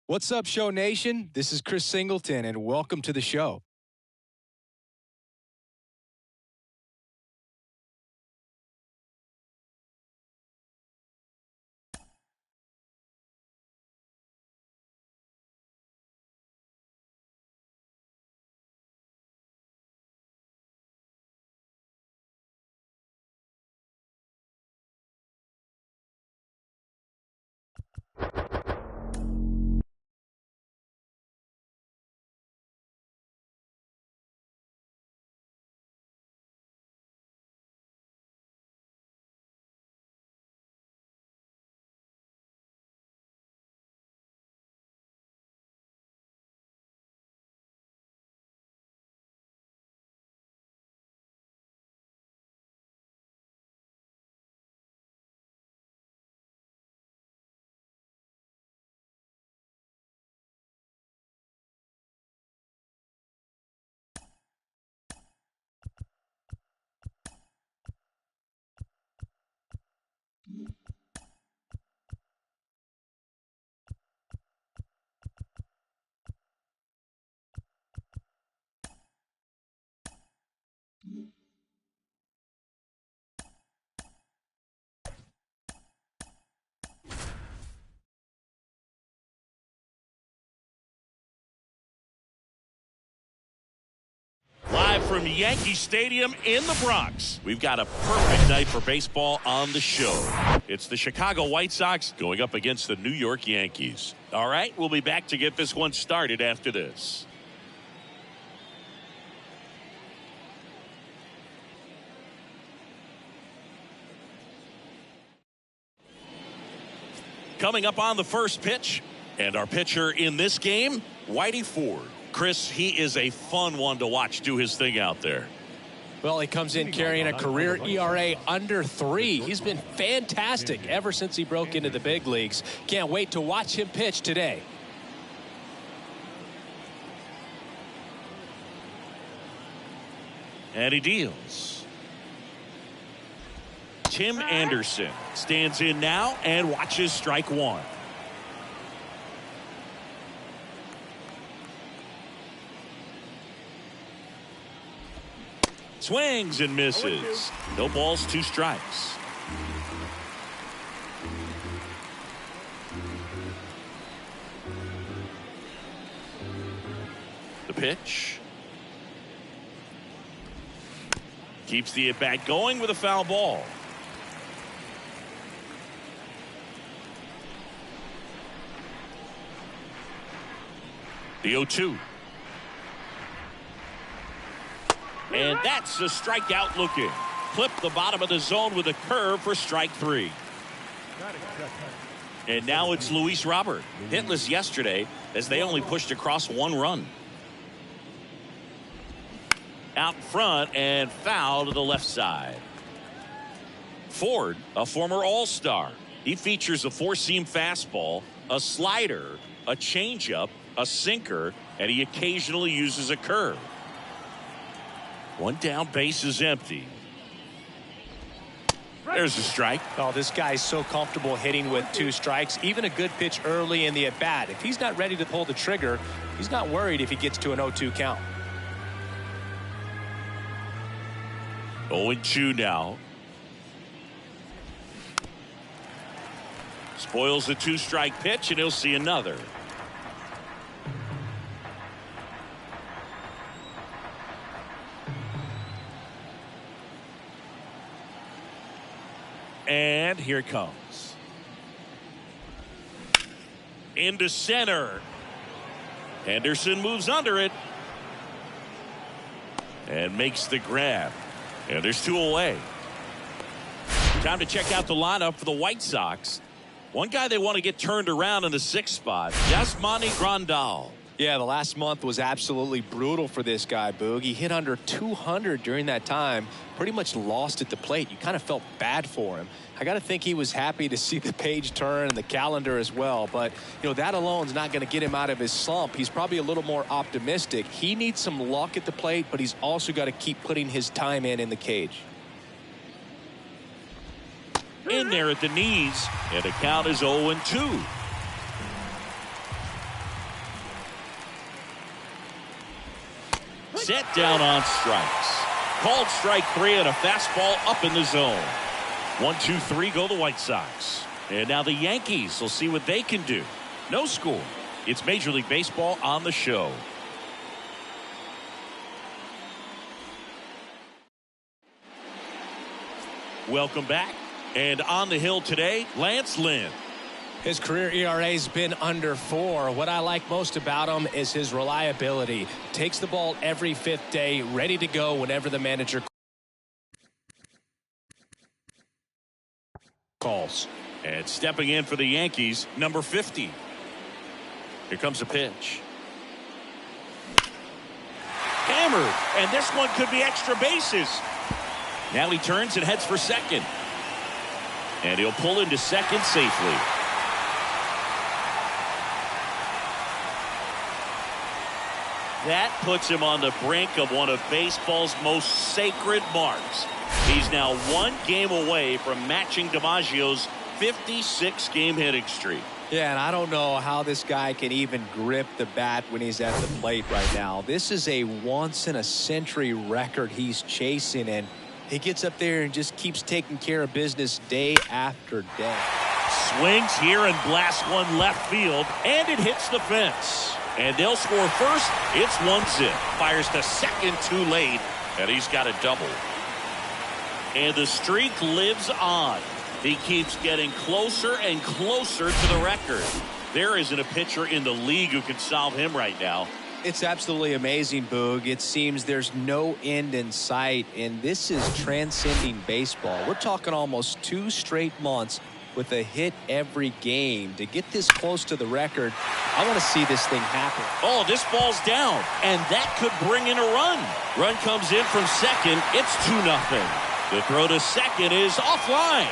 What's up, Show Nation? This is Chris Singleton, and welcome to the show. Live from Yankee Stadium in the Bronx, we've got a perfect night for baseball on the show. It's the Chicago White Sox going up against the New York Yankees. All right, we'll be back to get this one started after this. Coming up on the first pitch, and our pitcher in this game, Whitey Ford. Chris, he is a fun one to watch do his thing out there. Well, he comes in carrying a career ERA under 3. He's been fantastic ever since he broke into the big leagues. Can't wait to watch him pitch today. And he deals. Tim Anderson stands in now and watches strike one. Swings and misses. No balls, 2 strikes. The pitch. Keeps the at-bat going with a foul ball. The 0-2. And that's a strikeout looking. Clip the bottom of the zone with a curve for strike 3. And now it's Luis Robert. Hitless yesterday as they only pushed across 1 run. Out front and foul to the left side. Ford, a former All-Star. He features a 4-seam fastball, a slider, a changeup, a sinker, and he occasionally uses a curve. 1 down, base is empty. There's a strike. Oh, this guy's so comfortable hitting with 2 strikes. Even a good pitch early in the at-bat. If he's not ready to pull the trigger, he's not worried if he gets to an 0-2 count. 0-2 now. Spoils the 2-strike pitch, and he'll see another. And here it comes. Into center. Henderson moves under it. And makes the grab. And there's 2 away. Time to check out the lineup for the White Sox. One guy they want to get turned around in the 6th spot, Yasmani Grandal. Yeah, the last month was absolutely brutal for this guy, Boog. He hit under 200 during that time. Pretty much lost at the plate. You kind of felt bad for him. I got to think he was happy to see the page turn and the calendar as well. But, you know, that alone is not going to get him out of his slump. He's probably a little more optimistic. He needs some luck at the plate, but he's also got to keep putting his time in the cage. In there at the knees, and the count is 0-2. Set down on strikes. Called strike 3 and a fastball up in the zone. 1-2-3 go the White Sox. And now the Yankees will see what they can do. No score. It's Major League Baseball on the show. Welcome back. And on the hill today, Lance Lynn. His career ERA's been under 4. What I like most about him is his reliability. Takes the ball every 5th day, ready to go whenever the manager calls. And stepping in for the Yankees, number 50. Here comes a pitch. Hammered, and this one could be extra bases. Now he turns and heads for second. And he'll pull into second safely. That puts him on the brink of one of baseball's most sacred marks. He's now 1 game away from matching DiMaggio's 56-game hitting streak. Yeah, and I don't know how this guy can even grip the bat when he's at the plate right now. This is a once-in-a-century record he's chasing, and he gets up there and just keeps taking care of business day after day. Swings here and blasts one left field, and it hits the fence. And they'll score first. It's 1-0. Fires to second too late, and he's got a double. And the streak lives on. He keeps getting closer and closer to the record. There isn't a pitcher in the league who can solve him right now. It's absolutely amazing, Boog. It seems there's no end in sight, and this is transcending baseball. We're talking almost 2 straight months with a hit every game. To get this close to the record, I want to see this thing happen. Oh, this ball's down, and that could bring in a run. Run comes in from second. It's 2-0. The throw to second is offline.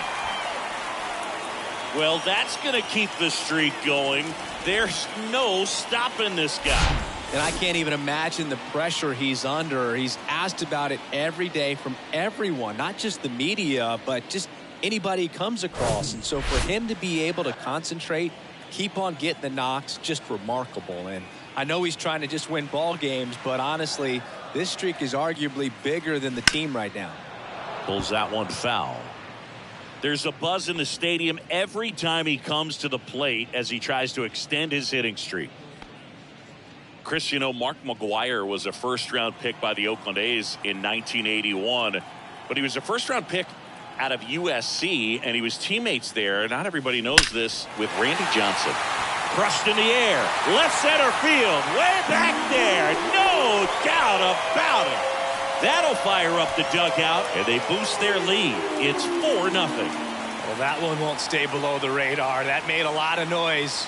Well, that's going to keep the streak going. There's no stopping this guy. And I can't even imagine the pressure he's under. He's asked about it every day from everyone, not just the media, but just anybody he comes across. And so for him to be able to concentrate, keep on getting the knocks, just remarkable. And I know he's trying to just win ball games, but honestly, this streak is arguably bigger than the team right now. Pulls that one foul. There's a buzz in the stadium every time he comes to the plate as he tries to extend his hitting streak. Chris, you know, Mark McGwire was a first-round pick by the Oakland A's in 1981, but he was a first-round pick out of USC, and he was teammates there. Not everybody knows this with Randy Johnson. Crushed in the air, left center field, way back there, no doubt about it. That'll fire up the dugout, and they boost their lead. It's 4-0. Well, that one won't stay below the radar. That made a lot of noise.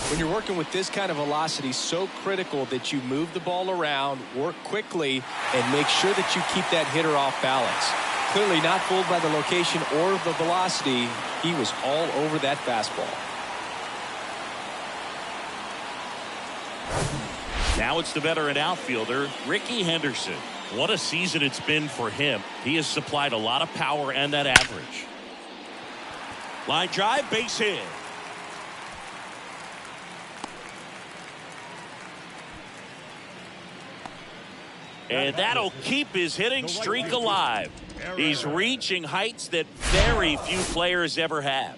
When you're working with this kind of velocity, so critical that you move the ball around, work quickly, and make sure that you keep that hitter off balance. Clearly not fooled by the location or the velocity. He was all over that fastball. Now it's the veteran outfielder, Ricky Henderson. What a season it's been for him. He has supplied a lot of power and that average. Line drive, base hit. And that'll keep his hitting streak alive. He's reaching heights that very few players ever have.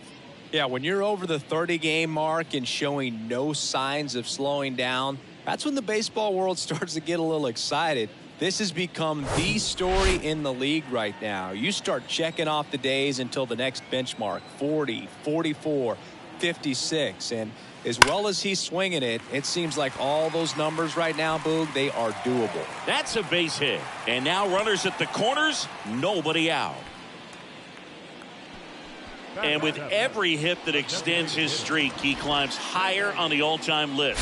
Yeah, when you're over the 30-game mark and showing no signs of slowing down, that's when the baseball world starts to get a little excited. This has become the story in the league right now. You start checking off the days until the next benchmark, 40, 44, 56. And as well as he's swinging it, it seems like all those numbers right now, Boog, they are doable. That's a base hit. And now runners at the corners, nobody out. And with every hit that extends his streak, he climbs higher on the all-time list.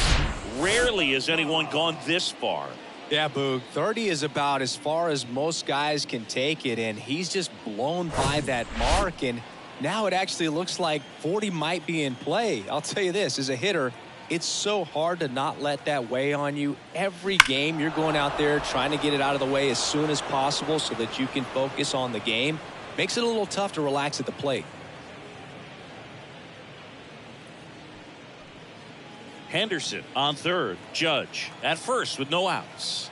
Rarely has anyone gone this far. Yeah, Boog, 30 is about as far as most guys can take it, and he's just blown by that mark, and now it actually looks like 40 might be in play. I'll tell you this, as a hitter, It's so hard to not let that weigh on you. Every game you're going out there trying to get it out of the way as soon as possible so that you can focus on the game. Makes it a little tough to relax at the plate. Henderson on third. Judge at first with no outs.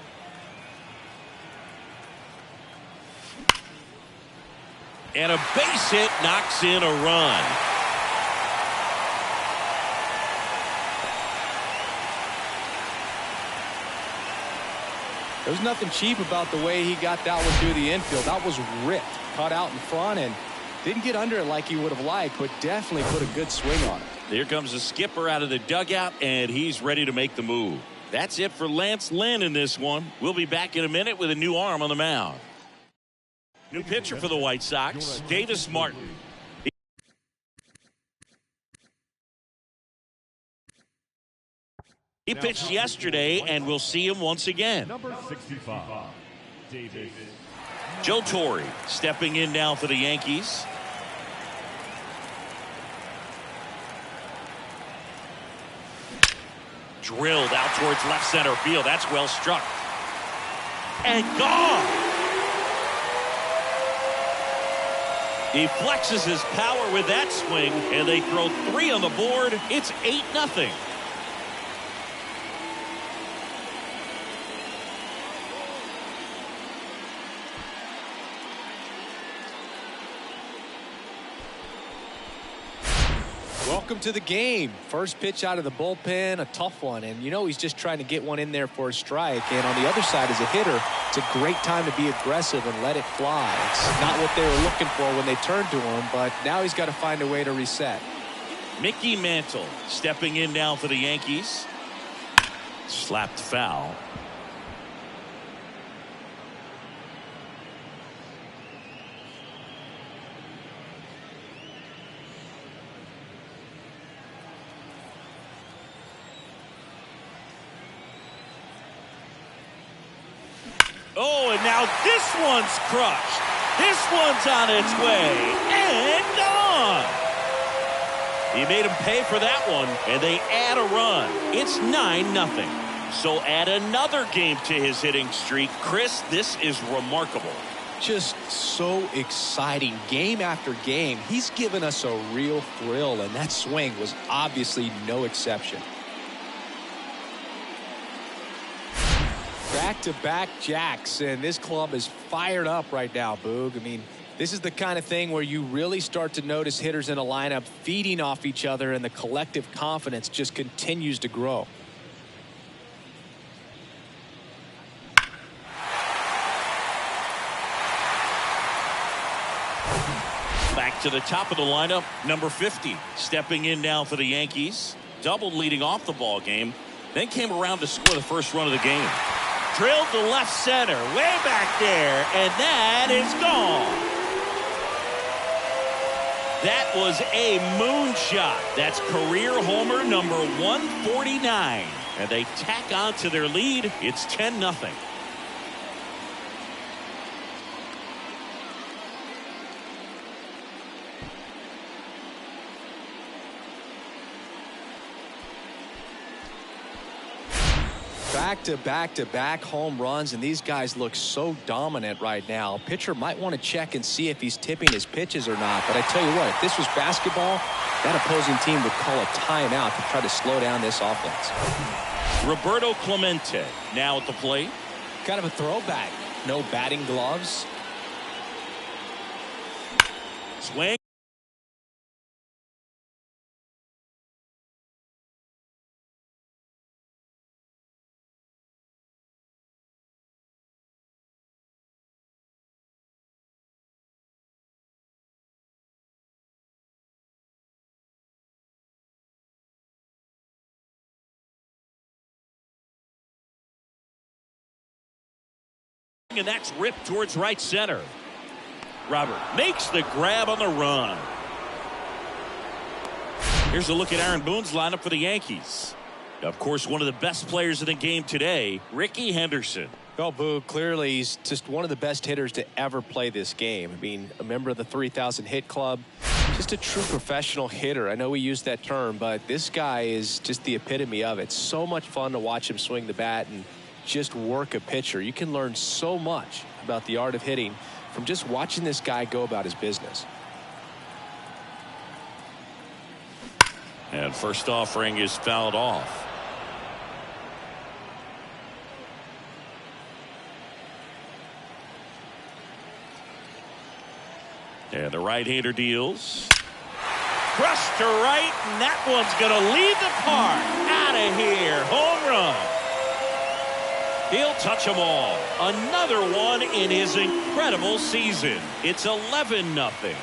And a base hit knocks in a run. There's nothing cheap about the way he got that one through the infield. That was ripped, caught out in front, and didn't get under it like he would have liked, but definitely put a good swing on it. Here comes the skipper out of the dugout, and he's ready to make the move. That's it for Lance Lynn in this one. We'll be back in a minute with a new arm on the mound. New pitcher for the White Sox, Davis Martin. He pitched yesterday, and we'll see him once again. Number 65, Davis. Joe Torre stepping in now for the Yankees. Drilled out towards left center field. That's well struck. And gone. He flexes his power with that swing, and they throw 3 on the board. It's 8-0. Welcome to the game. First pitch out of the bullpen, a tough one, and you know he's just trying to get one in there for a strike. And on the other side, as a hitter, it's a great time to be aggressive and let it fly. It's not what they were looking for when they turned to him, but now he's got to find a way to reset. Mickey Mantle stepping in now for the Yankees. Slapped foul. Oh, and now this one's crushed. This one's on its way and gone. He made him pay for that one, and they add a run. It's 9-0. So add another game to his hitting streak. Chris, this is remarkable. Just so exciting. Game after game, he's given us a real thrill, and that swing was obviously no exception. Back-to-back jacks, and this club is fired up right now, Boog. I mean, this is the kind of thing where you really start to notice hitters in a lineup feeding off each other, and the collective confidence just continues to grow. Back to the top of the lineup, number 50, stepping in now for the Yankees. Doubled leading off the ball game, then came around to score the first run of the game. Drilled to left center, way back there, and that is gone. That was a moonshot. That's career homer number 149. And they tack on to their lead. It's 10-0. Back-to-back home runs, and these guys look so dominant right now. Pitcher might want to check and see if he's tipping his pitches or not, but I tell you what, if this was basketball, that opposing team would call a timeout to try to slow down this offense. Roberto Clemente now at the plate. Kind of a throwback. No batting gloves. Swing. And that's ripped towards right center. Robert makes the grab on the run. Here's a look at Aaron Boone's lineup for the Yankees. Of course, one of the best players in the game today, Ricky Henderson. Well, Boo, clearly he's just one of the best hitters to ever play this game. I mean, a member of the 3,000 hit club. Just a true professional hitter. I know we use that term, but this guy is just the epitome of it. So much fun to watch him swing the bat and just work a pitcher. You can learn so much about the art of hitting from just watching this guy go about his business. And first offering is fouled off. And the right-hander deals. Crushed to right, and that one's going to leave the park. Out of here. Home run. He'll touch them all. Another one in his incredible season. It's 11-0.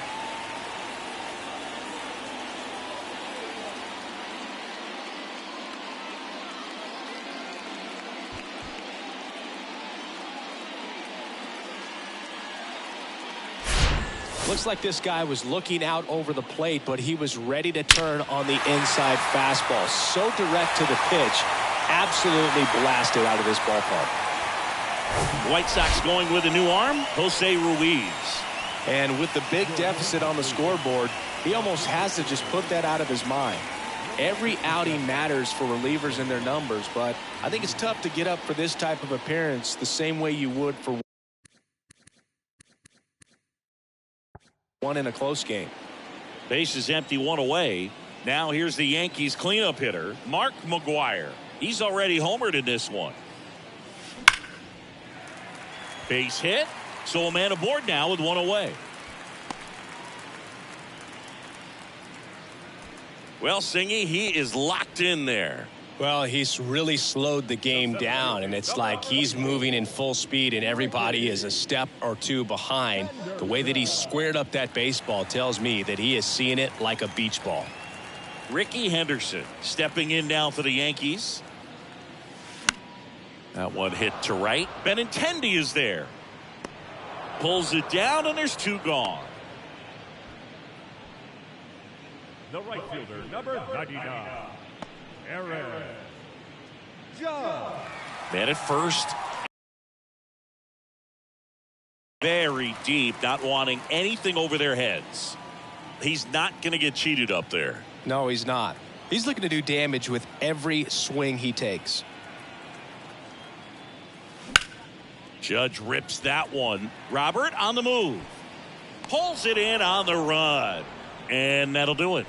Looks like this guy was looking out over the plate, but he was ready to turn on the inside fastball. So direct to the pitch. Absolutely blasted out of this ballpark. White Sox going with a new arm, Jose Ruiz. And with the big deficit on the scoreboard, he almost has to just put that out of his mind. Every outing matters for relievers and their numbers, but I think it's tough to get up for this type of appearance the same way you would for one in a close game. Base is empty, one away. Now here's the Yankees cleanup hitter, Mark McGwire. He's already homered in this one. Base hit, so a man aboard now with one away. Well, Singy, he is locked in there. Well, he's really slowed the game down, and it's like he's moving in full speed and everybody is a step or two behind. The way that he squared up that baseball tells me that he is seeing it like a beach ball. Ricky Henderson stepping in now for the Yankees. That one hit to right. Benintendi is there. Pulls it down, and there's two gone. The right fielder, number 99, Aaron Judge. Man at first. Very deep, not wanting anything over their heads. He's not going to get cheated up there. No, he's not. He's looking to do damage with every swing he takes. Judge rips that one. Robert on the move. Pulls it in on the run. And that'll do it.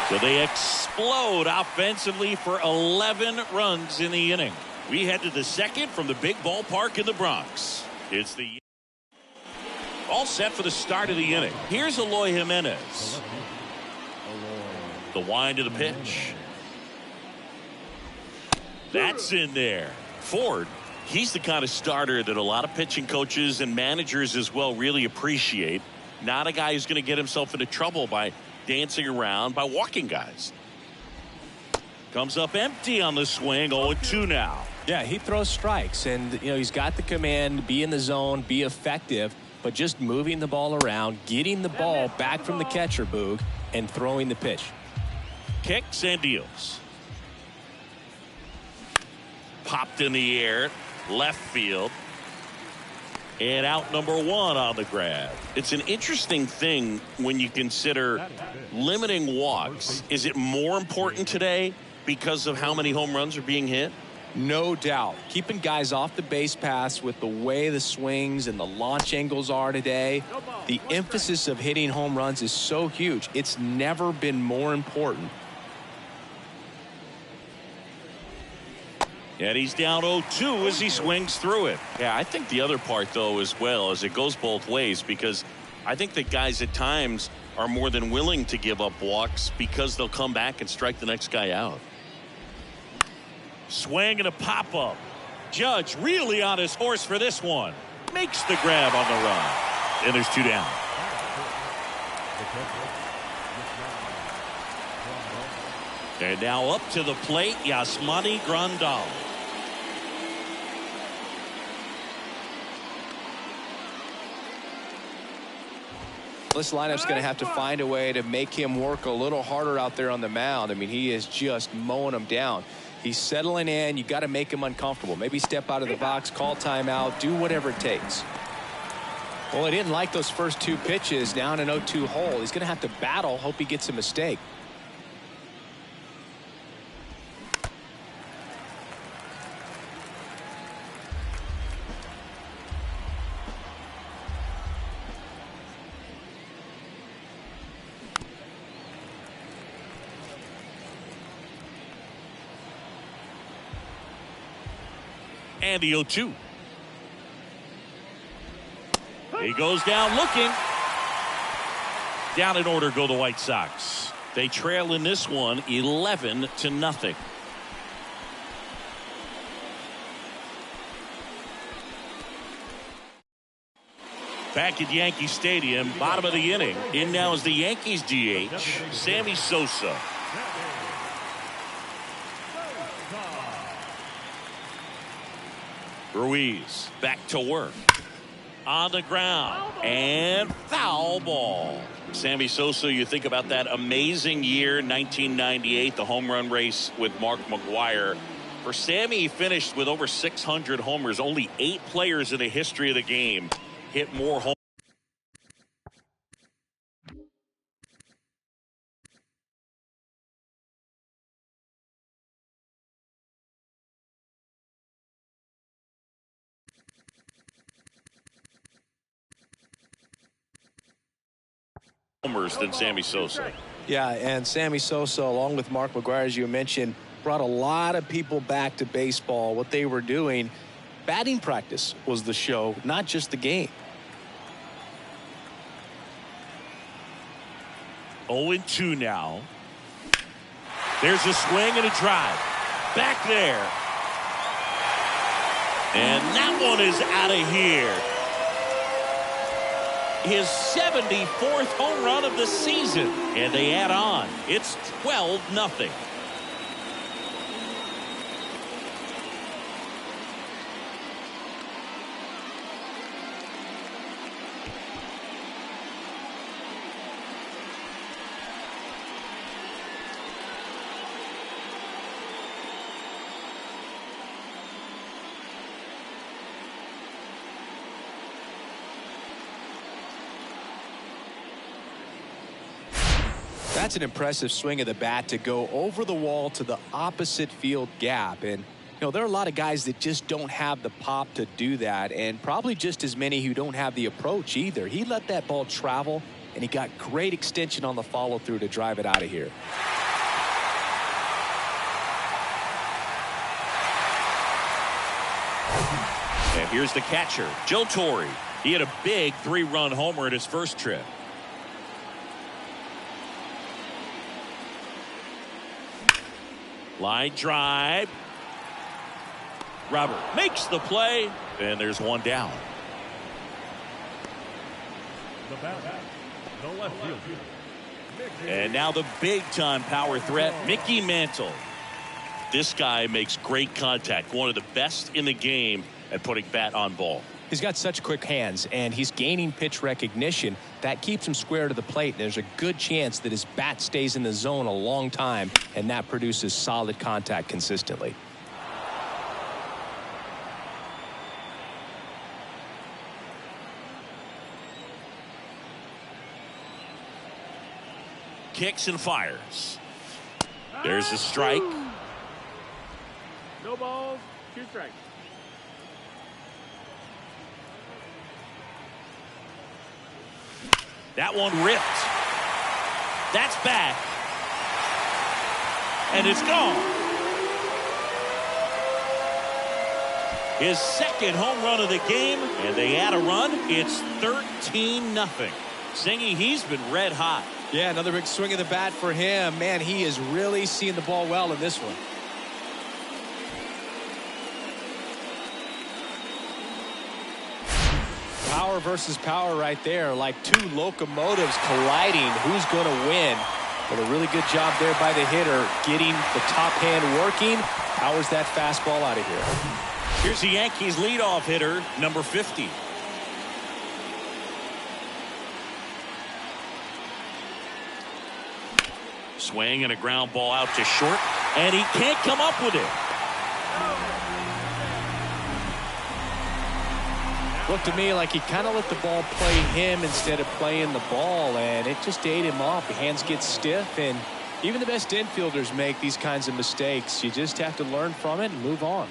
So they explode offensively for 11 runs in the inning. We head to the second from the big ballpark in the Bronx. It's the all set for the start of the inning. Here's Eloy Jimenez. The wind of the pitch. That's in there. Ford, he's the kind of starter that a lot of pitching coaches and managers as well really appreciate. Not a guy who's going to get himself into trouble by dancing around, by walking guys. Comes up empty on the swing. 0-2 now. Yeah, he throws strikes, and he's got the command, be in the zone, be effective, but just moving the ball around, getting the ball back from the catcher, Boog, and throwing the pitch. Kicks and deals. Popped in the air, left field. And out number one on the grab. It's an interesting thing when you consider limiting walks. Is it more important today because of how many home runs are being hit? No doubt. Keeping guys off the base paths with the way the swings and the launch angles are today, the emphasis of hitting home runs is so huge. It's never been more important. And he's down 0-2 as he swings through it. Yeah, I think the other part, though, as well, is it goes both ways, because I think that guys at times are more than willing to give up walks because they'll come back and strike the next guy out. Swing and a pop-up. Judge really on his horse for this one. Makes the grab on the run. And there's two down. And now up to the plate, Yasmani Grandal. This lineup's going to have to find a way to make him work a little harder out there on the mound. I mean, he is just mowing them down. He's settling in. You got to make him uncomfortable. Maybe step out of the box, call timeout, do whatever it takes. Well, he didn't like those first 2 pitches down an 0-2 hole. He's going to have to battle, hope he gets a mistake. And the 0-2. He goes down looking. Down in order go the White Sox. They trail in this one 11-0. Back at Yankee Stadium, bottom of the inning. In now is the Yankees DH, Sammy Sosa. Ruiz back to work. On the ground. And foul ball. Sammy Sosa, you think about that amazing year, 1998, the home run race with Mark McGwire. For Sammy, he finished with over 600 homers. Only 8 players in the history of the game hit more homers than Sammy Sosa. Yeah, and Sammy Sosa, along with Mark McGwire, as you mentioned, brought a lot of people back to baseball. What they were doing, batting practice was the show, not just the game. 0-2 now. There's a swing and a drive. Back there. And that one is out of here. His 74th home run of the season. And they add on. It's 12-0. That's an impressive swing of the bat to go over the wall to the opposite field gap. And, you know, there are a lot of guys that just don't have the pop to do that, and probably just as many who don't have the approach either. He let that ball travel, and he got great extension on the follow-through to drive it out of here. And here's the catcher, Joe Torre. He had a big 3-run homer at his first trip. Line drive. Robert makes the play, and there's one down. The batter, the left fielder. And now the big-time power threat, Mickey Mantle. This guy makes great contact, one of the best in the game at putting bat on ball. He's got such quick hands, and he's gaining pitch recognition. That keeps him square to the plate. There's a good chance that his bat stays in the zone a long time, and that produces solid contact consistently. Kicks and fires. There's a strike. No balls, 2 strikes. That one ripped. That's back. And it's gone. His second home run of the game, and they add a run. It's 13-0. Singy, he's been red hot. Yeah, another big swing of the bat for him. Man, he is really seeing the ball well in this one. Power versus power right there, like 2 locomotives colliding. Who's going to win? But a really good job there by the hitter, getting the top hand working. Powers that fastball out of here. Here's the Yankees leadoff hitter, number 50. Swing and a ground ball out to short, and he can't come up with it. Looked to me like he kind of let the ball play him instead of playing the ball, and it just ate him off. The hands get stiff, and even the best infielders make these kinds of mistakes. You just have to learn from it and move on.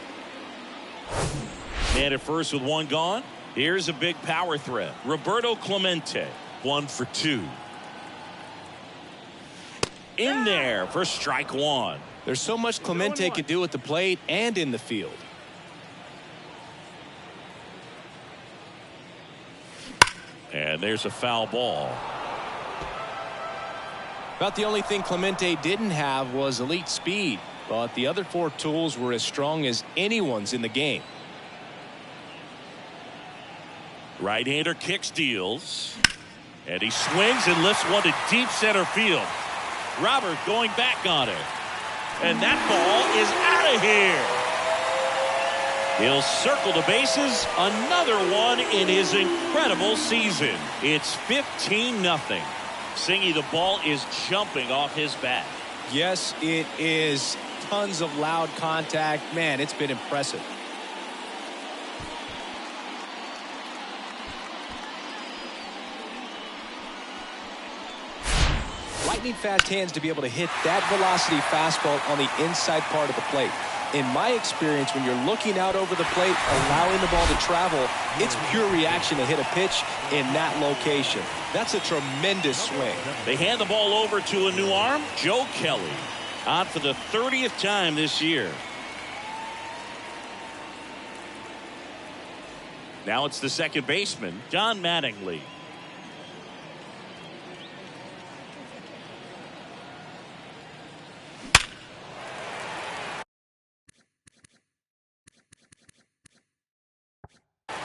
Man at first with one gone. Here's a big power threat. Roberto Clemente, 1 for 2. In there for strike one. There's so much Clemente can do at the plate and in the field. And there's a foul ball. About the only thing Clemente didn't have was elite speed, but the other 4 tools were as strong as anyone's in the game. Right-hander kicks, deals, and he swings and lifts one to deep center field. Robert going back on it, and that ball is out of here. He'll circle the bases, another one in his incredible season. It's 15-0. Singy, the ball is jumping off his bat. Yes, it is. Tons of loud contact. Man, it's been impressive. Lightning fast hands to be able to hit that velocity fastball on the inside part of the plate. In my experience, when you're looking out over the plate, allowing the ball to travel, it's pure reaction to hit a pitch in that location. That's a tremendous swing. They hand the ball over to a new arm, Joe Kelly, on for the 30th time this year. Now it's the second baseman, Don Mattingly.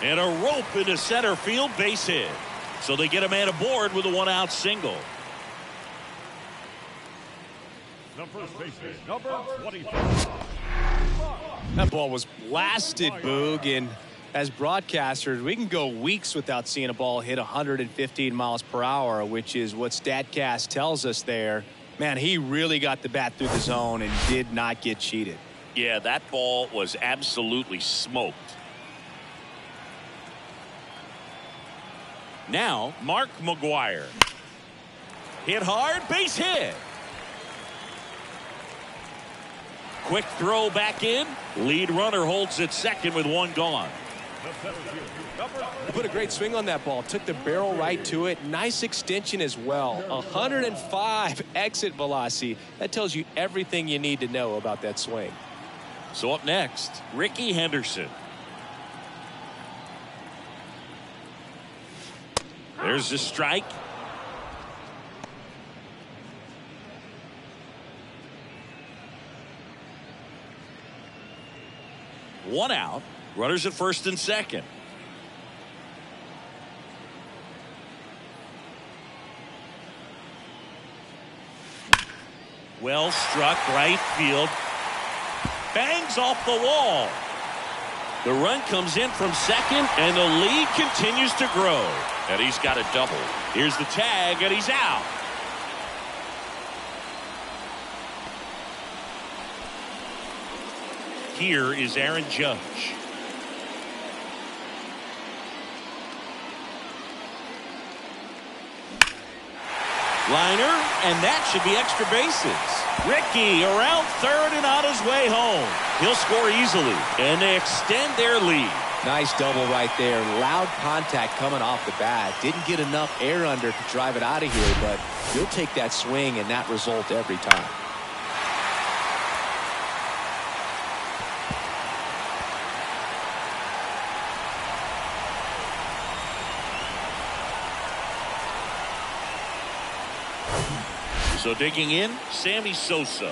And a rope into center field, base hit. So they get a man aboard with a 1-out single. The first baseman, number 25. That ball was blasted, Boog, and as broadcasters, we can go weeks without seeing a ball hit 115 miles per hour, which is what StatCast tells us there. Man, he really got the bat through the zone and did not get cheated. Yeah, that ball was absolutely smoked. Now, Mark McGwire. Hit hard, base hit. Quick throw back in. Lead runner holds at second with 1 gone. He put a great swing on that ball. Took the barrel right to it. Nice extension as well. 105 exit velocity. That tells you everything you need to know about that swing. So up next, Ricky Henderson. There's the strike. One out. Runners at first and second. Well struck right field. Bangs off the wall. The run comes in from second, and the lead continues to grow. And he's got a double. Here's the tag, and he's out. Here is Aaron Judge. Liner, and that should be extra bases. Ricky around third and on his way home. He'll score easily, and they extend their lead. Nice double right there. Loud contact coming off the bat. Didn't get enough air under to drive it out of here, but you'll take that swing and that result every time. So digging in, Sammy Sosa.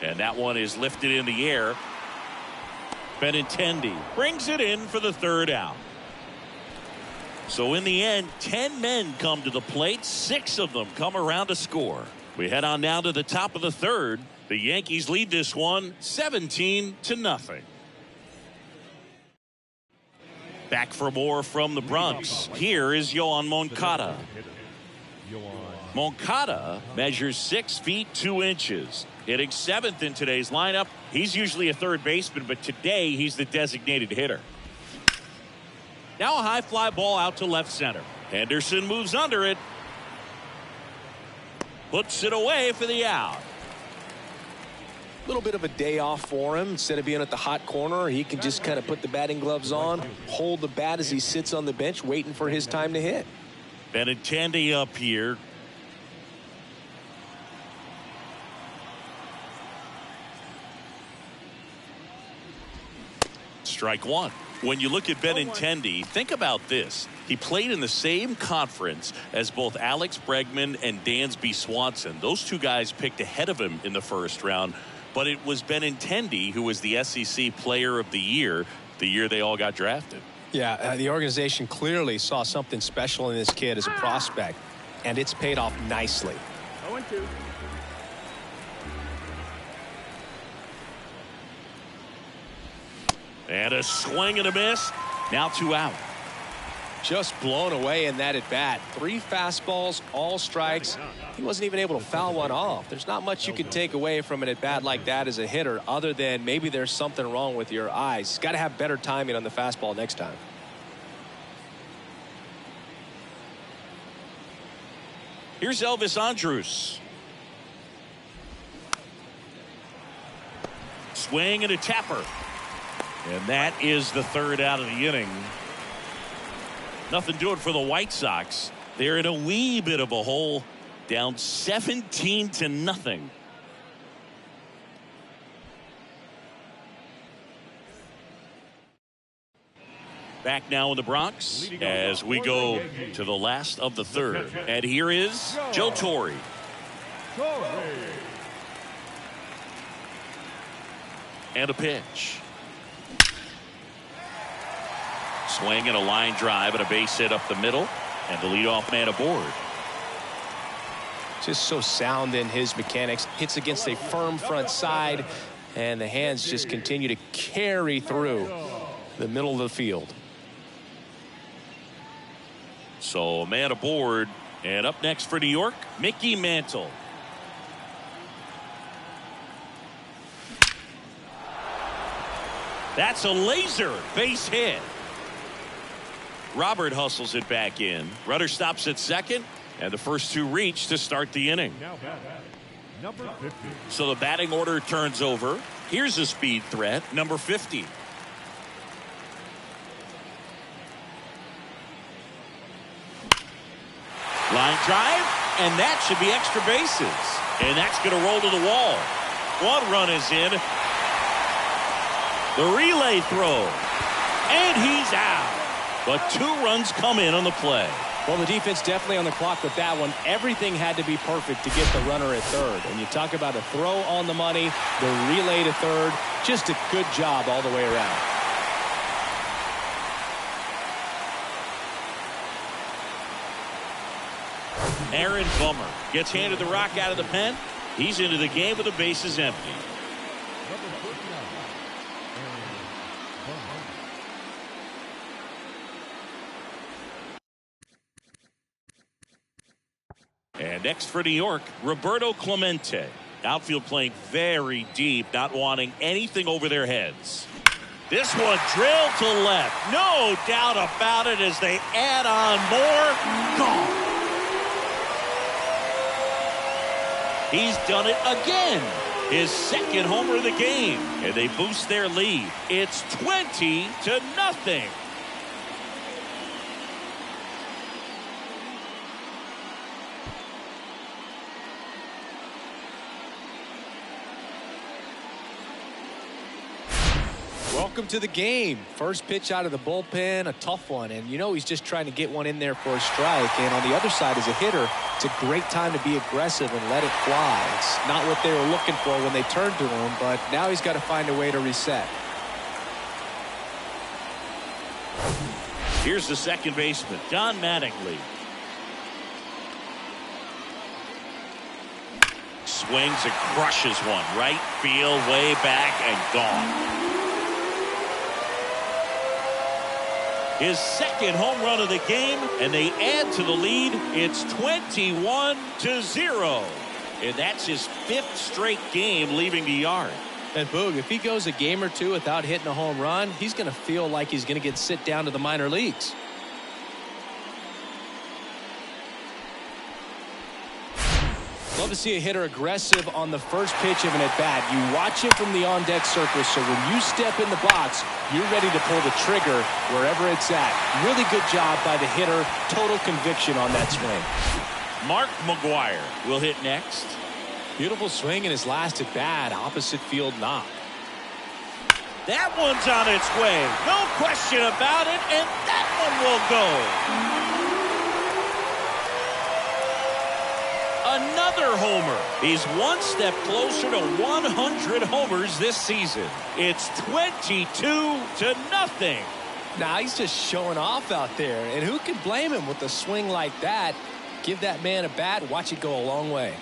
And that one is lifted in the air. Benintendi brings it in for the 3rd out. So in the end, 10 men come to the plate. 6 of them come around to score. We head on now to the top of the 3rd. The Yankees lead this one 17-0. Back for more from the Bronx. Here is Yoan Moncada. Moncada measures 6 feet 2 inches. Hitting 7th in today's lineup. He's usually a third baseman, but today he's the designated hitter. Now a high fly ball out to left center. Henderson moves under it. Puts it away for the out. A little bit of a day off for him. Instead of being at the hot corner, he can just kind of put the batting gloves on, hold the bat as he sits on the bench waiting for his time to hit. Benintendi up here. Strike one. When you look at Benintendi, think about this. He played in the same conference as both Alex Bregman and Dansby Swanson. Those two guys picked ahead of him in the first round, but it was Benintendi who was the SEC Player of the year they all got drafted. Yeah, the organization clearly saw something special in this kid as a prospect, and it's paid off nicely. 0-2. And a swing and a miss. Now 2 out. Just blown away in that at bat. 3 fastballs, all strikes. He wasn't even able to foul one off. There's not much you can take away from an at bat like that as a hitter, other than maybe there's something wrong with your eyes. Got to have better timing on the fastball next time. Here's Elvis Andrus. Swing and a tapper. And that is the 3rd out of the inning. Nothing doing for the White Sox. They're in a wee bit of a hole, down 17-0. Back now in the Bronx as we go to the last of the 3rd. And here is Joe Torre. And a pitch. Swing and a line drive and a base hit up the middle, and the leadoff man aboard. Just so sound in his mechanics. Hits against a firm front side, and the hands just continue to carry through the middle of the field. So a man aboard, and up next for New York, Mickey Mantle. That's a laser base hit. Robert hustles it back in. Rudder stops at second, and the first 2 reach to start the inning. Number 50. So the batting order turns over. Here's a speed threat, number 50. Line drive, and that should be extra bases. And that's going to roll to the wall. 1 run is in. The relay throw, and he's out. But 2 runs come in on the play. Well, the defense definitely on the clock with that one. Everything had to be perfect to get the runner at third. And you talk about a throw on the money, the relay to third. Just a good job all the way around. Aaron Bummer gets handed the rock out of the pen. He's into the game with the bases empty. Number 49. And next for New York, Roberto Clemente. Outfield playing very deep, not wanting anything over their heads. This one drilled to left. No doubt about it as they add on more. Gone. He's done it again. His 2nd homer of the game. And they boost their lead. It's 20-0. Welcome to the game. First pitch out of the bullpen, a tough one. And you know he's just trying to get one in there for a strike. And on the other side, as a hitter, it's a great time to be aggressive and let it fly. It's not what they were looking for when they turned to him, but now he's got to find a way to reset. Here's the second baseman, Don Mattingly. Swings and crushes one. Right field, way back, and gone. His second home run of the game, and they add to the lead. It's 21-0. And that's his 5th straight game leaving the yard. And Boog, if he goes a game or two without hitting a home run, he's going to feel like he's going to get sent down to the minor leagues. Love to see a hitter aggressive on the first pitch of an at-bat. You watch him from the on-deck circle, so when you step in the box, you're ready to pull the trigger wherever it's at. Really good job by the hitter. Total conviction on that swing. Mark McGwire will hit next. Beautiful swing in his last at-bat, opposite field knock. That one's on its way. No question about it, and that one will go. Another homer. He's one step closer to 100 homers this season. It's 22-0. Now he's just showing off out there, and who can blame him with a swing like that? Give that man a bat, watch it go a long way.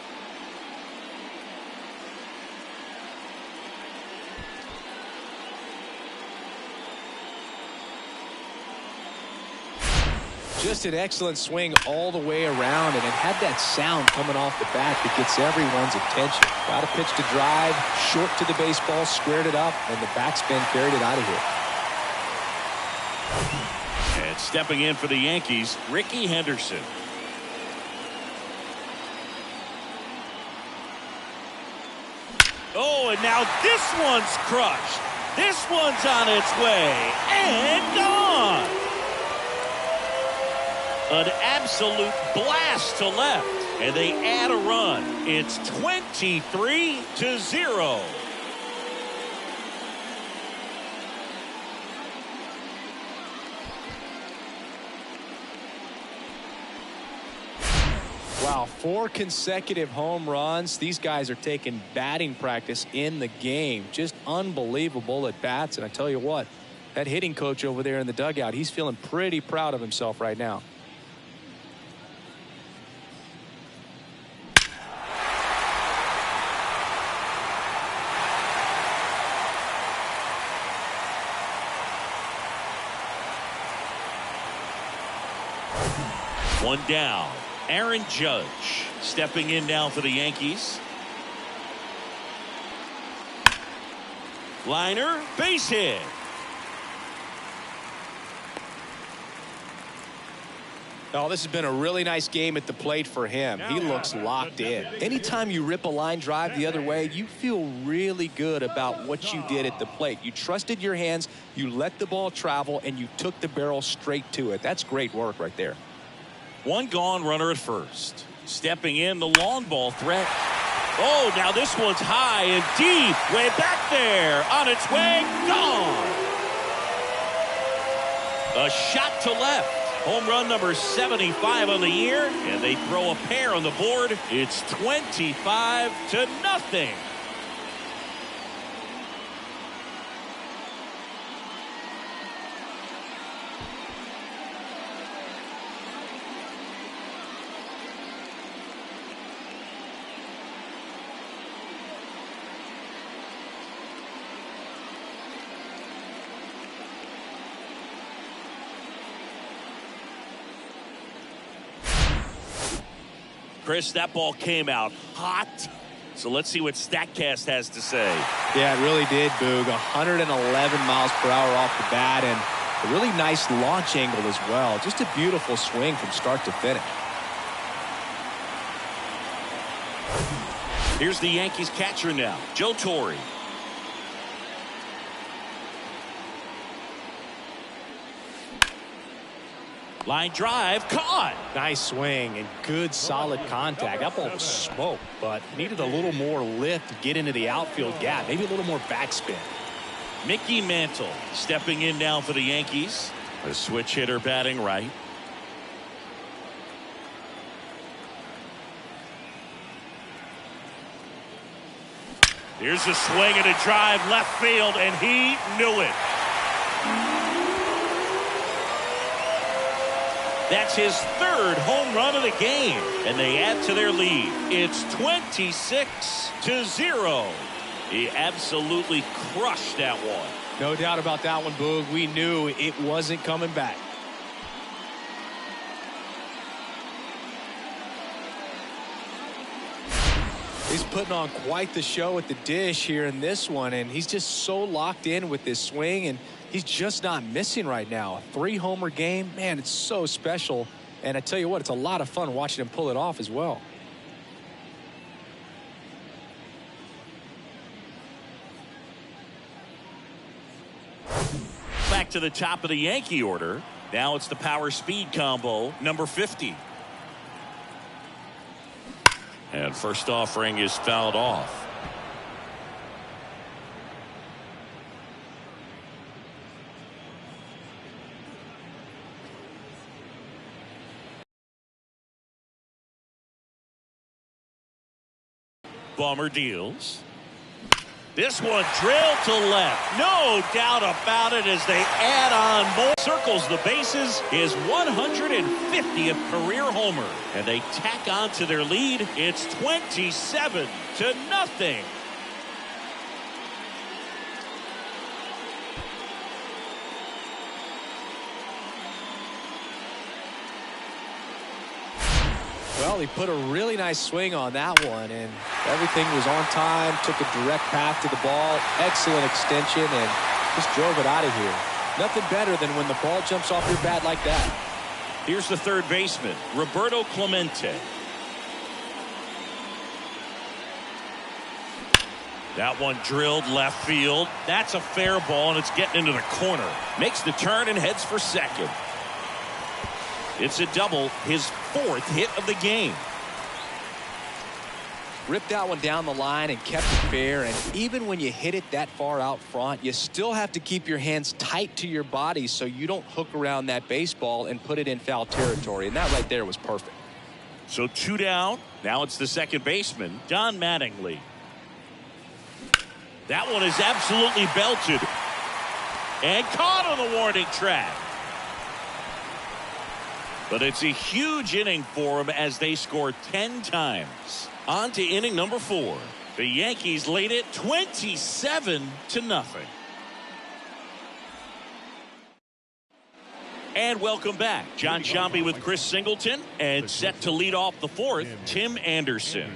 Just an excellent swing all the way around, and it had that sound coming off the bat that gets everyone's attention. Got a pitch to drive, short to the baseball, squared it up, and the backspin carried it out of here. And stepping in for the Yankees, Ricky Henderson. Oh, and now this one's crushed. This one's on its way and gone. An absolute blast to left, and they add a run. It's 23-0. Wow, 4 consecutive home runs. These guys are taking batting practice in the game. Just unbelievable at bats. And I tell you what, that hitting coach over there in the dugout, he's feeling pretty proud of himself right now. One down. Aaron Judge stepping in now for the Yankees. Liner, base hit. Oh, this has been a really nice game at the plate for him. He looks locked in. Anytime you rip a line drive the other way, you feel really good about what you did at the plate. You trusted your hands, you let the ball travel, and you took the barrel straight to it. That's great work right there. One gone, runner at first. Stepping in, the long ball threat. Oh, now this one's high and deep. Way back there. On its way, gone. A shot to left. Home run number 75 on the year, and they throw a pair on the board. It's 25-0. Chris, that ball came out hot. So let's see what StatCast has to say. Yeah, it really did, Boog. 111 miles per hour off the bat, and a really nice launch angle as well. Just a beautiful swing from start to finish. Here's the Yankees catcher now, Joe Torre. Line drive, caught. Nice swing and good solid contact. That ball was smoked, but needed a little more lift to get into the outfield gap. Maybe a little more backspin. Mickey Mantle stepping in now for the Yankees. A switch hitter batting right. Here's a swing and a drive left field, and he knew it. That's his third home run of the game, and they add to their lead. It's 26-0. He absolutely crushed that one. No doubt about that one, Boog. We knew it wasn't coming back. He's putting on quite the show at the dish here in this one, and he's just so locked in with this swing, and he's just not missing right now. A 3-homer game, man, it's so special. And I tell you what, it's a lot of fun watching him pull it off as well. Back to the top of the Yankee order. Now it's the power speed combo, number 50. And first offering is fouled off. Bummer deals. This one drilled to left. No doubt about it as they add on more. Circles the bases. His 150th career homer. And they tack on to their lead. It's 27-0. Well, he put a really nice swing on that one, and everything was on time, took a direct path to the ball, excellent extension, and just drove it out of here. Nothing better than when the ball jumps off your bat like that. Here's the third baseman, Roberto Clemente. That one drilled left field. That's a fair ball, and it's getting into the corner. Makes the turn and heads for second. It's a double, his 4th hit of the game. Ripped that one down the line and kept it fair, and even when you hit it that far out front, you still have to keep your hands tight to your body so you don't hook around that baseball and put it in foul territory, and that right there was perfect. So 2 down. Now it's the second baseman, Don Mattingly. That one is absolutely belted and caught on the warning track. But it's a huge inning for him as they score 10 times. On to inning number 4. The Yankees lead it 27-0. And welcome back. John Sciambi with Chris Singleton, and set to lead off the 4th, Tim Anderson.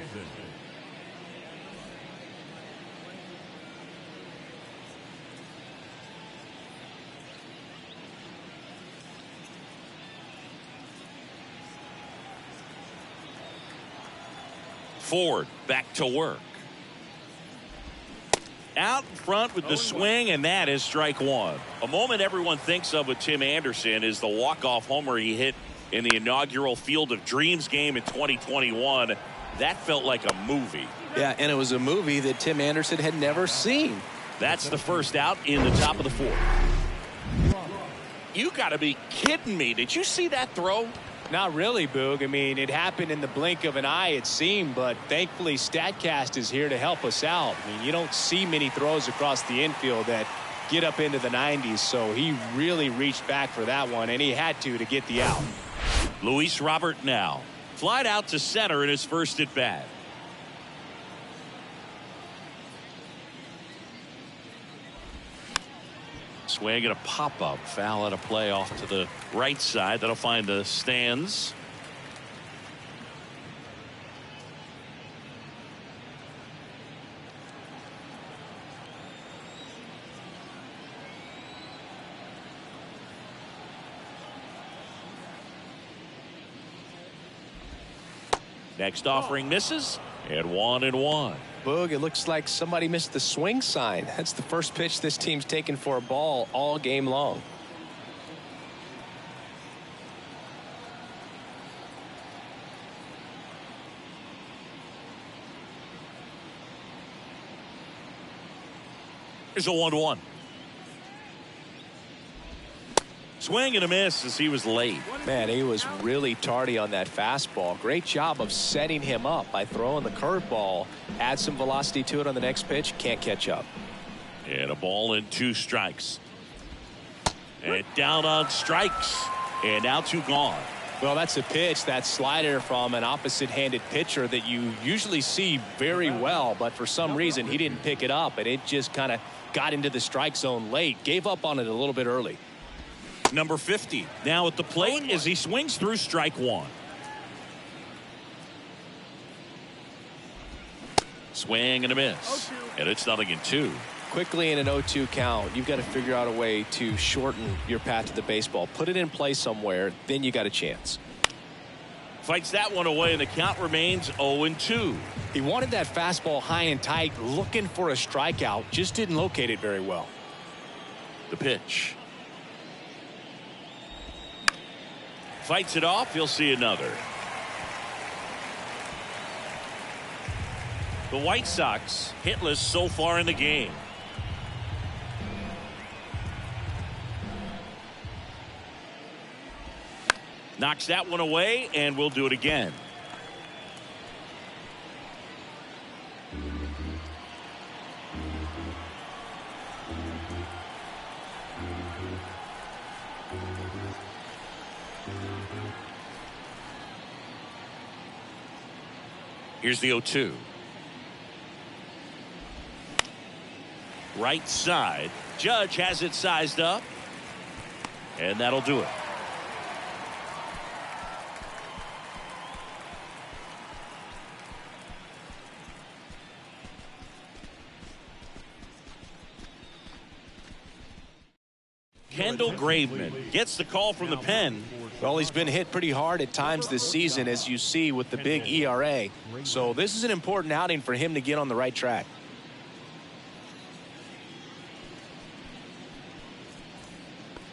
Ford back to work. Out in front with the swing, and that is strike one. A moment everyone thinks of with Tim Anderson is the walk-off homer he hit in the inaugural Field of Dreams game in 2021. That felt like a movie. Yeah, and it was a movie that Tim Anderson had never seen. That's the first out in the top of the 4th. You got to be kidding me. Did you see that throw? Not really, Boog. I mean, it happened in the blink of an eye, it seemed, but thankfully StatCast is here to help us out. I mean, you don't see many throws across the infield that get up into the 90s, so he really reached back for that one, and he had to get the out. Luis Robert now. Flied out to center in his first at bat. Swing and a pop-up. Foul and a play off to the right side. That'll find the stands. Next offering misses, and 1-1. Boog, it looks like somebody missed the swing sign. That's the first pitch this team's taken for a ball all game long. Here's a 1-1. Swing and a miss as he was late. Man, he was really tardy on that fastball. Great job of setting him up by throwing the curveball. Add some velocity to it on the next pitch. Can't catch up. And a ball and 2 strikes. And down on strikes. And now 2 gone. Well, that's a pitch, that slider from an opposite-handed pitcher that you usually see very well, but for some reason he didn't pick it up, and it just kind of got into the strike zone late. Gave up on it a little bit early. Number 50 now at the plate as he swings through strike one. Swing and a miss. And it's 0-2. Quickly in an 0-2 count, you've got to figure out a way to shorten your path to the baseball. Put it in play somewhere, then you got a chance. Fights that one away, and the count remains 0-2. He wanted that fastball high and tight, looking for a strikeout, just didn't locate it very well. The pitch. Fights it off. He'll see another. The White Sox hitless so far in the game. Knocks that one away, and we'll do it again. Here's the 0-2. Right side. Judge has it sized up. And that'll do it. Kendall Graveman gets the call from the pen. Well, he's been hit pretty hard at times this season, as you see with the big ERA. So this is an important outing for him to get on the right track.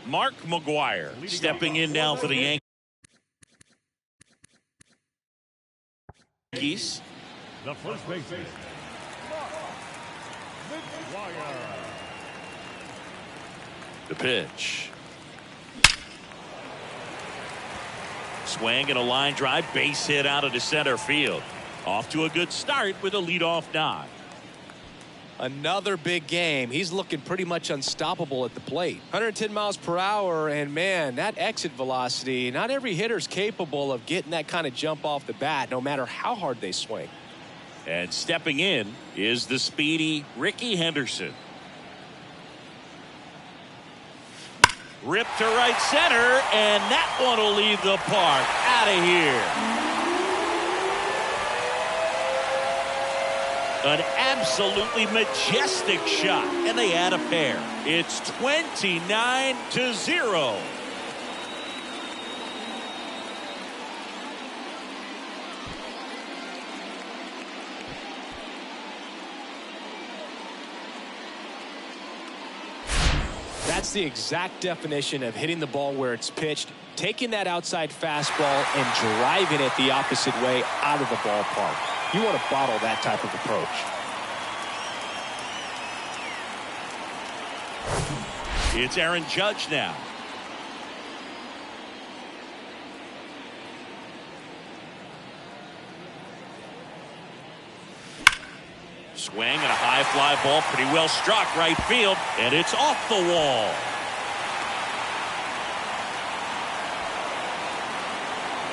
Mark McGuire stepping in now for the Yankees. The first baseman, McGuire. The pitch. Swing and a line drive, base hit out of the center field. Off to a good start with a leadoff knock. Another big game. He's looking pretty much unstoppable at the plate. 110 miles per hour, and man, that exit velocity, not every hitter's capable of getting that kind of jump off the bat, no matter how hard they swing. And stepping in is the speedy Ricky Henderson. Ripped to right center, and that one will leave the park. Out of here. An absolutely majestic shot, and they add a pair. It's 29-0. That's the exact definition of hitting the ball where it's pitched, taking that outside fastball and driving it the opposite way out of the ballpark. You want to bottle that type of approach. It's Aaron Judge now. Swing and a high fly ball, pretty well struck right field, and it's off the wall.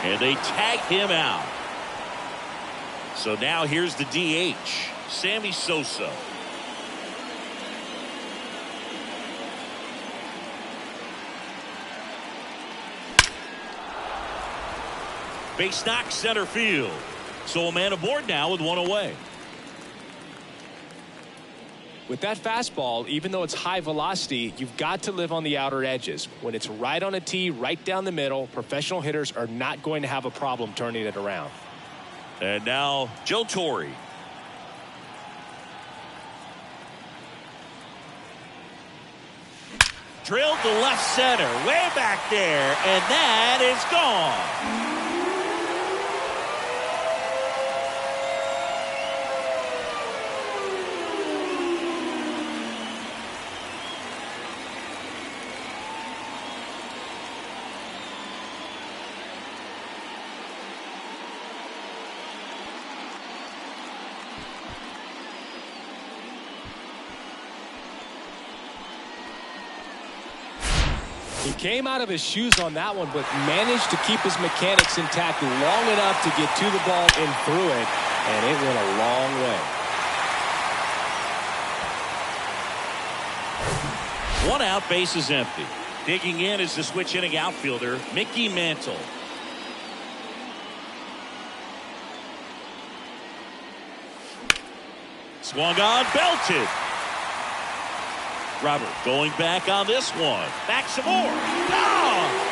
And they tag him out. So now here's the DH, Sammy Sosa. Base knock center field. So a man aboard now with one away. With that fastball, even though it's high velocity, you've got to live on the outer edges. When it's right on a tee, right down the middle, professional hitters are not going to have a problem turning it around. And now Joe Torre. Drilled to left center, way back there, and that is gone. He came out of his shoes on that one, but managed to keep his mechanics intact long enough to get to the ball and through it, and it went a long way. One out, base is empty. Digging in is the switch hitting outfielder, Mickey Mantle. Swung on, belted. Robert going back on this one. Back some more. Oh!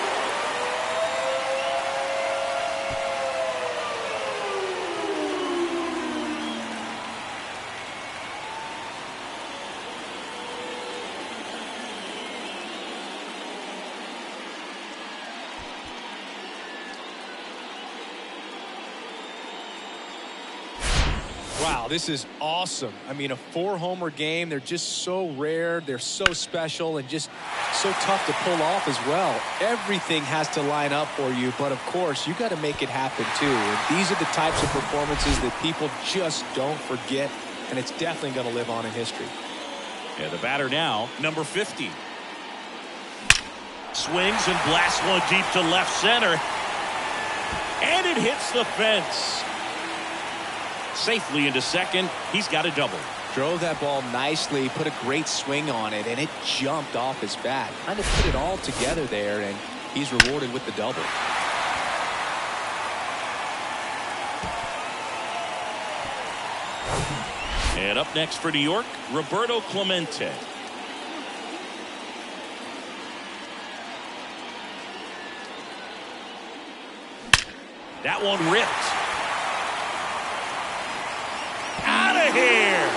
Wow, this is awesome. I mean, a 4-homer game. They're just so rare. They're so special and just so tough to pull off as well. Everything has to line up for you, but of course, you got to make it happen too. And these are the types of performances that people just don't forget, and it's definitely going to live on in history. Yeah, the batter now, number 50. Swings and blasts one deep to left center. And it hits the fence. Safely into second. He's got a double. Drove that ball nicely, put a great swing on it, and it jumped off his bat. Kind of put it all together there, and he's rewarded with the double. And up next for New York, Roberto Clemente. That one ripped. Out of here.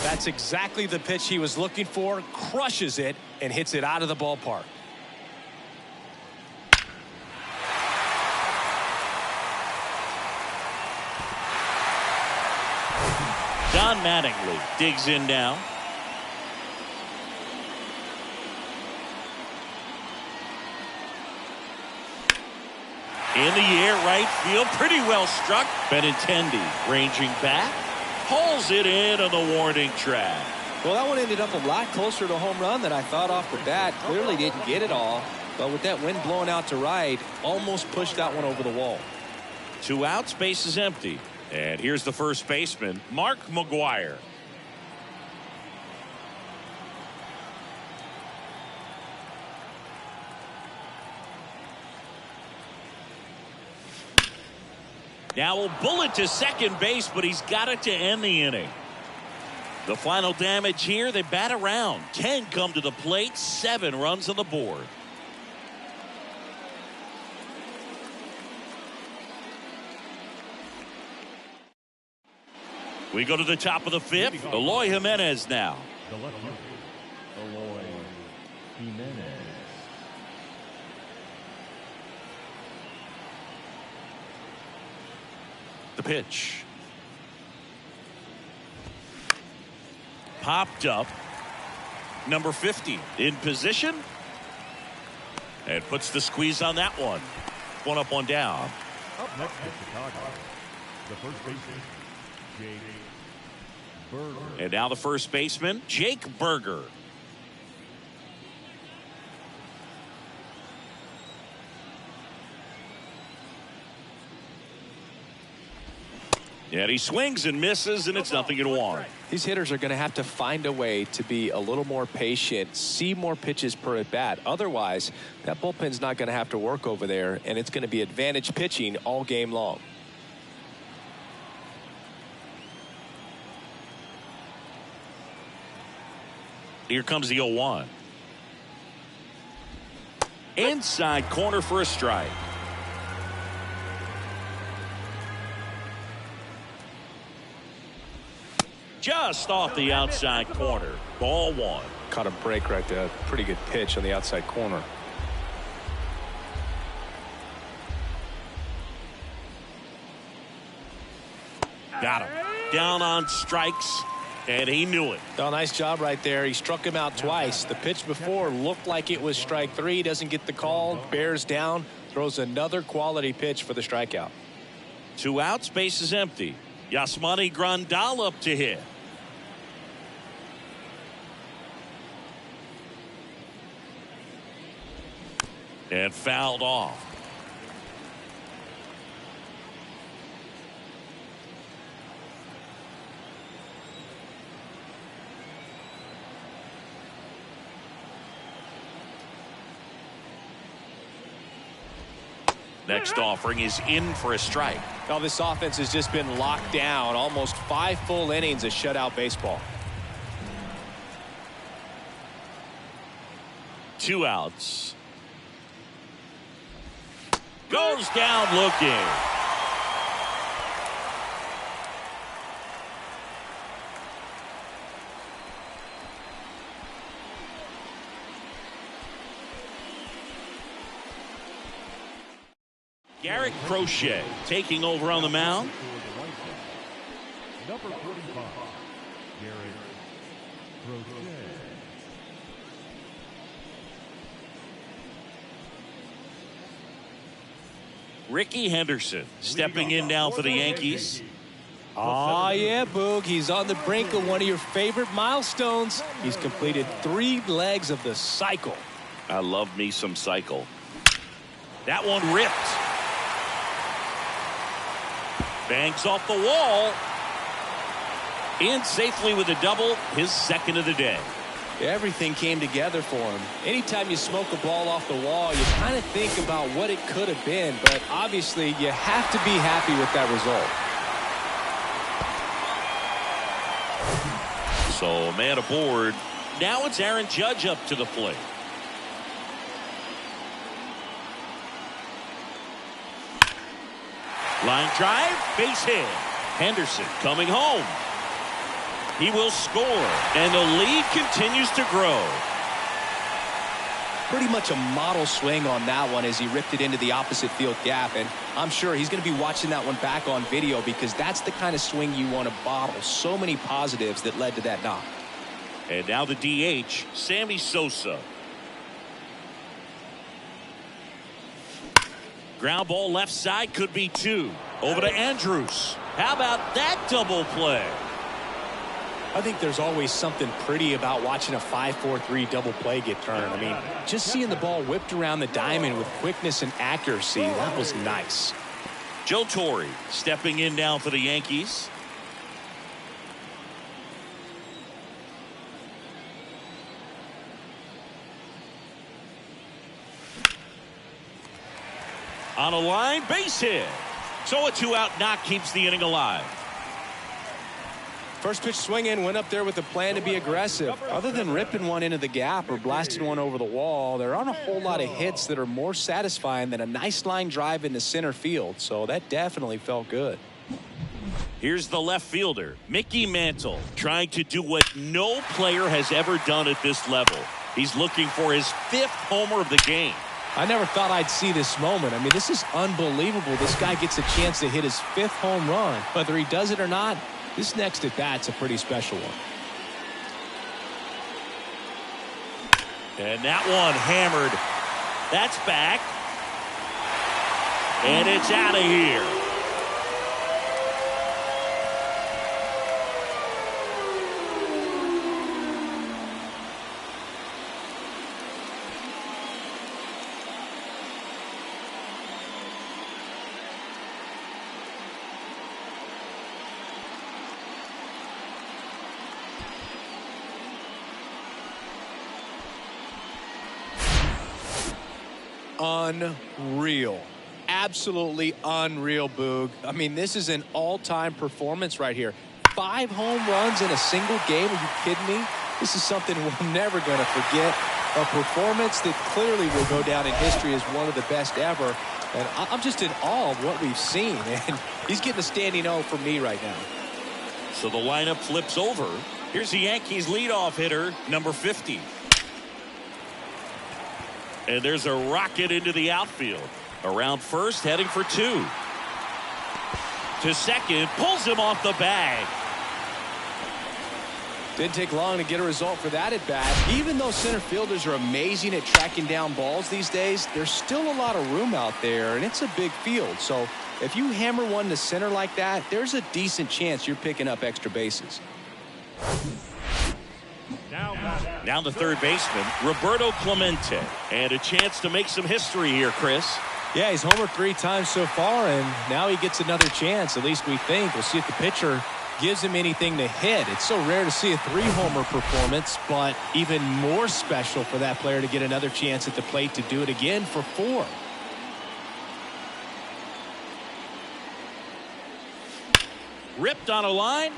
That's exactly the pitch he was looking for. Crushes it and hits it out of the ballpark. Don Mattingly digs in now. In the air, right field, pretty well struck. Benintendi ranging back. Pulls it in on the warning track. Well, that one ended up a lot closer to a home run than I thought off the bat. Clearly didn't get it all, but with that wind blowing out to right, almost pushed that one over the wall. 2 outs, base is empty. And here's the first baseman, Mark McGwire. Now a bullet to second base, but he's got it to end the inning. The final damage here, they bat around. 10 come to the plate, 7 runs on the board. We go to the top of the 5th. Eloy Jimenez now. The left fielder, Eloy Jimenez. The pitch. Popped up. Number 50 in position. And puts the squeeze on that one. 1 up, 1 down. Up next to Chicago, the first baseman, Jake Berger. And now the first baseman, Jake Berger. And he swings and misses, and it's 0-1. These hitters are going to have to find a way to be a little more patient, see more pitches per at bat. Otherwise, that bullpen's not going to have to work over there, and it's going to be advantage pitching all game long. Here comes the 0-1. Inside corner for a strike. Just off the outside corner. Ball 1. Caught a break right there. Pretty good pitch on the outside corner. Got him. Down on strikes, and he knew it. Oh, nice job right there. He struck him out twice. The pitch before looked like it was strike 3. Doesn't get the call. Bears down. Throws another quality pitch for the strikeout. 2 outs. Base is empty. Yasmani Grandal up to hit. And fouled off. Next offering is in for a strike. Now this offense has just been locked down. Almost 5 full innings of shutout baseball. 2 outs. Goes down looking. Garrett Crochet taking over on the mound. Number 45, Garrett Crochet. Ricky Henderson stepping in now for the Yankees. Oh, yeah, Boog. He's on the brink of one of your favorite milestones. He's completed 3 legs of the cycle. I love me some cycle. That one ripped. Banks off the wall. In safely with a double, his second of the day. Everything came together for him. Anytime you smoke a ball off the wall, you kind of think about what it could have been, but obviously you have to be happy with that result. So man aboard. Now it's Aaron Judge up to the plate. Line drive, base hit. Henderson coming home. He will score, and the lead continues to grow. Pretty much a model swing on that one as he ripped it into the opposite field gap, and I'm sure he's going to be watching that one back on video because that's the kind of swing you want to bottle. So many positives that led to that knock. And now the DH, Sammy Sosa. Ground ball left side, could be 2. Over to Andrews. How about that double play? I think there's always something pretty about watching a 5-4-3 double play get turned. I mean, just seeing the ball whipped around the diamond with quickness and accuracy, that was nice. Joe Torre stepping in now for the Yankees. On a line, base hit. So a 2-out knock keeps the inning alive. First pitch swinging, went up there with a plan to be aggressive. Other than ripping one into the gap or blasting one over the wall, there aren't a whole lot of hits that are more satisfying than a nice line drive into center field. So that definitely felt good. Here's the left fielder, Mickey Mantle, trying to do what no player has ever done at this level. He's looking for his 5th homer of the game. I never thought I'd see this moment. I mean, this is unbelievable. This guy gets a chance to hit his 5th home run. Whether he does it or not, this next at bat's a pretty special one. And that one hammered. That's back. And it's out of here. Unreal. Absolutely unreal, Boog. I mean, this is an all-time performance right here. 5 home runs in a single game. Are you kidding me? This is something we're never going to forget. A performance that clearly will go down in history as one of the best ever. And I'm just in awe of what we've seen. And he's getting a standing O for me right now. So the lineup flips over. Here's the Yankees leadoff hitter, number 50. And there's a rocket into the outfield. Around first, heading for 2. to second, pulls him off the bag. Didn't take long to get a result for that at bat. Even though center fielders are amazing at tracking down balls these days, there's still a lot of room out there, and it's a big field. So if you hammer one to center like that, there's a decent chance you're picking up extra bases. Now the third baseman, Roberto Clemente. And a chance to make some history here, Chris. Yeah, he's homered 3 times so far, and now he gets another chance. At least we think. We'll see if the pitcher gives him anything to hit. It's so rare to see a 3-homer performance, but even more special for that player to get another chance at the plate to do it again for 4. Ripped on a line.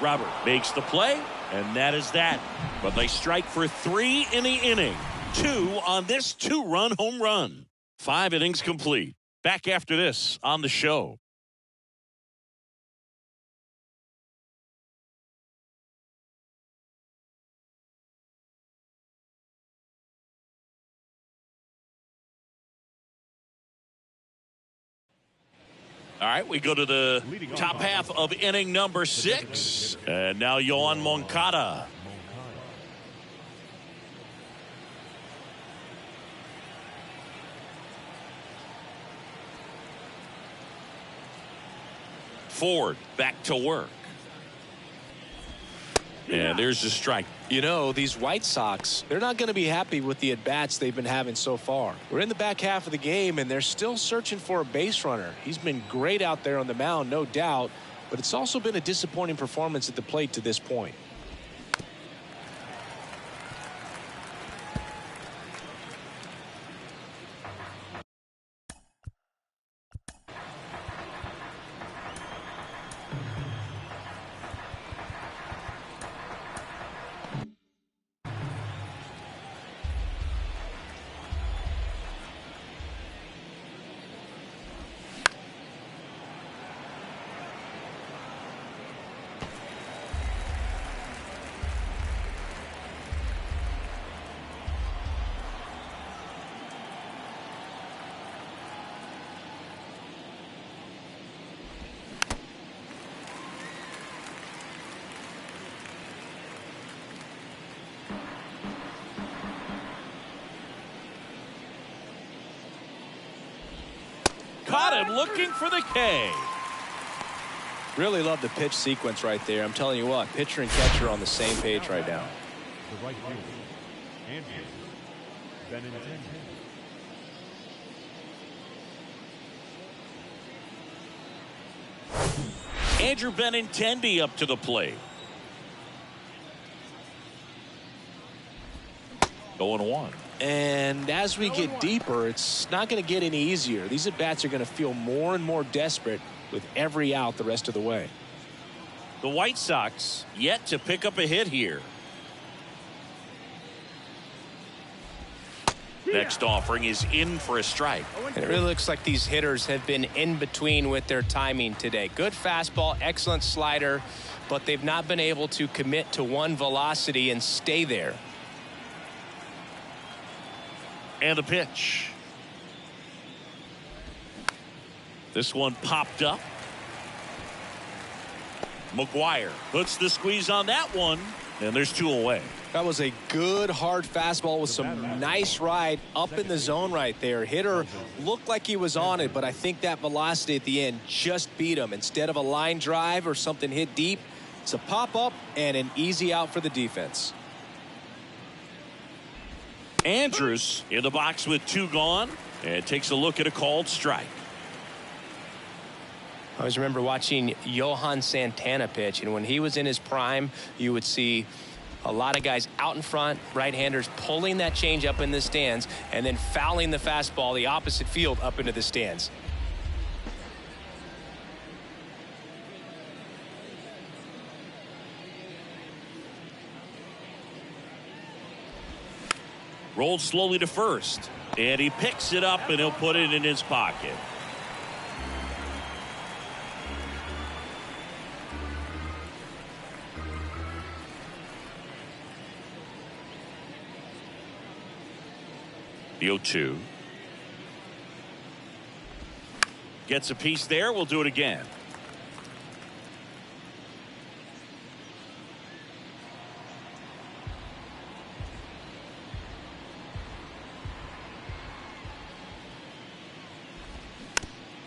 Robert makes the play, and that is that. But they strike for 3 in the inning. 2 on this 2-run home run. 5 innings complete. Back after this on the show. All right, we go to the top half of inning number 6. And now Yohan Moncada. Ford back to work. And there's the strike. You know, these White Sox, they're not going to be happy with the at-bats they've been having so far. We're in the back half of the game, and they're still searching for a base runner. He's been great out there on the mound, no doubt, but it's also been a disappointing performance at the plate to this point. Caught him looking for the K. Really love the pitch sequence right there. I'm telling you what, pitcher and catcher are on the same page right now. The right fielder, Andrew Benintendi. Andrew Benintendi up to the plate. Going 1. And as we get deeper, it's not going to get any easier. These at-bats are going to feel more and more desperate with every out the rest of the way. The White Sox yet to pick up a hit here. Next offering is in for a strike. And it really looks like these hitters have been in between with their timing today. Good fastball, excellent slider, but they've not been able to commit to one velocity and stay there. And the pitch. This one popped up. McGuire puts the squeeze on that one, and there's 2 away. That was a good hard fastball with some nice ride up in the zone right there. Hitter looked like he was on it, but I think that velocity at the end just beat him. Instead of a line drive or something hit deep, it's a pop up and an easy out for the defense. Andrews in the box with 2 gone and takes a look at a called strike. I always remember watching Johan Santana pitch, and when he was in his prime, you would see a lot of guys out in front, right-handers pulling that change up in the stands and then fouling the fastball the opposite field up into the stands. Rolled slowly to first, and he picks it up and he'll put it in his pocket. The 0-2. Gets a piece there. We'll do it again.